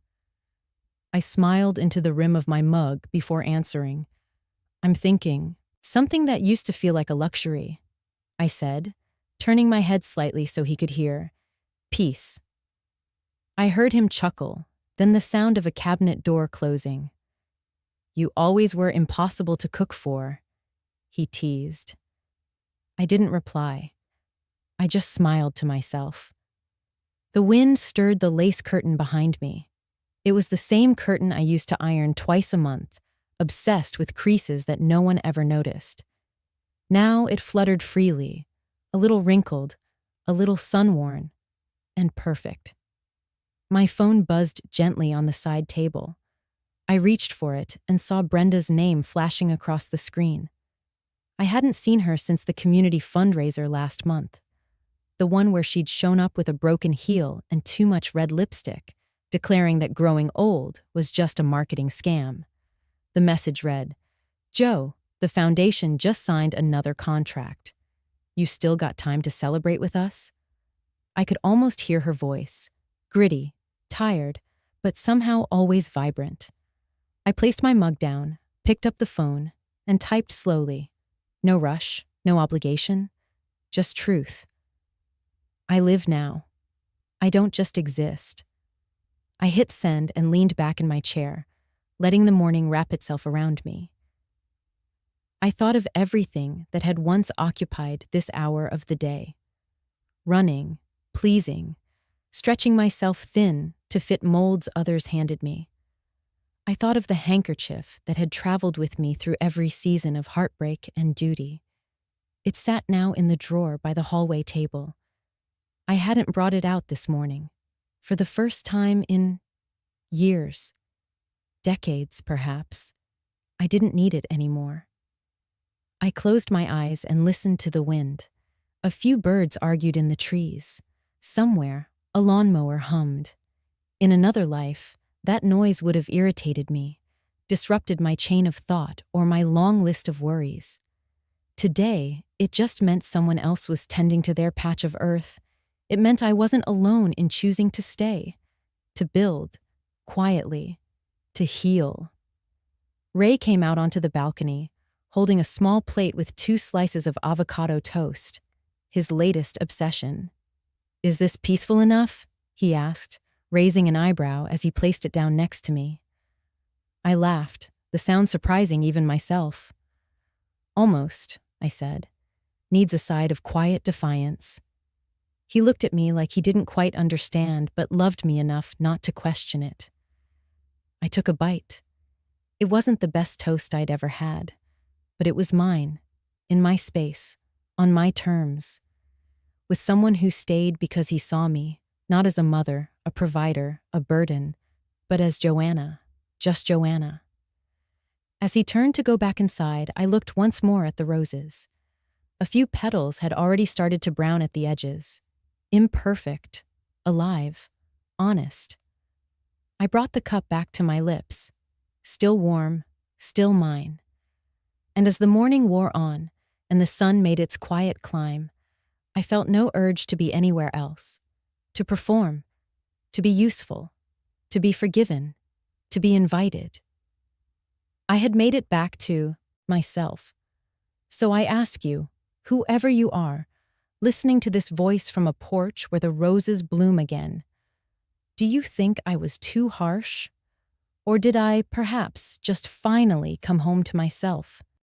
Speaker 1: I smiled into the rim of my mug before answering. "I'm thinking, something that used to feel like a luxury," I said, turning my head slightly so he could hear. "Peace." I heard him chuckle, then the sound of a cabinet door closing. "You always were impossible to cook for," he teased. I didn't reply. I just smiled to myself. The wind stirred the lace curtain behind me. It was the same curtain I used to iron twice a month, obsessed with creases that no one ever noticed. Now it fluttered freely, a little wrinkled, a little sun-worn, and perfect. My phone buzzed gently on the side table. I reached for it and saw Brenda's name flashing across the screen. I hadn't seen her since the community fundraiser last month, the one where she'd shown up with a broken heel and too much red lipstick, declaring that growing old was just a marketing scam. The message read, "Joe, the foundation just signed another contract. You still got time to celebrate with us?" I could almost hear her voice, gritty, tired, but somehow always vibrant. I placed my mug down, picked up the phone, and typed slowly. No rush, no obligation, just truth. I live now. I don't just exist. I hit send and leaned back in my chair, letting the morning wrap itself around me. I thought of everything that had once occupied this hour of the day. Running, pleasing, stretching myself thin to fit molds others handed me. I thought of the handkerchief that had traveled with me through every season of heartbreak and duty. It sat now in the drawer by the hallway table. I hadn't brought it out this morning, for the first time in years, decades perhaps. I didn't need it anymore. I closed my eyes and listened to the wind. A few birds argued in the trees. Somewhere, a lawnmower hummed. In another life, that noise would have irritated me, disrupted my chain of thought or my long list of worries. Today, it just meant someone else was tending to their patch of earth. It meant I wasn't alone in choosing to stay, to build, quietly, to heal. Ray came out onto the balcony, holding a small plate with 2 slices of avocado toast, his latest obsession. "Is this peaceful enough?" he asked, raising an eyebrow as he placed it down next to me. I laughed, the sound surprising even myself. "Almost," I said. "Needs a side of quiet defiance." He looked at me like he didn't quite understand but loved me enough not to question it. I took a bite. It wasn't the best toast I'd ever had, but it was mine, in my space, on my terms, with someone who stayed because he saw me, not as a mother, a provider, a burden, but as Joanna, just Joanna. As he turned to go back inside, I looked once more at the roses. A few petals had already started to brown at the edges. Imperfect, alive, honest. I brought the cup back to my lips, still warm, still mine. And as the morning wore on, and the sun made its quiet climb, I felt no urge to be anywhere else, to perform, to be useful, to be forgiven, to be invited. I had made it back to myself. So I ask you, whoever you are, listening to this voice from a porch where the roses bloom again, do you think I was too harsh? Or did I, perhaps, just finally come home to myself?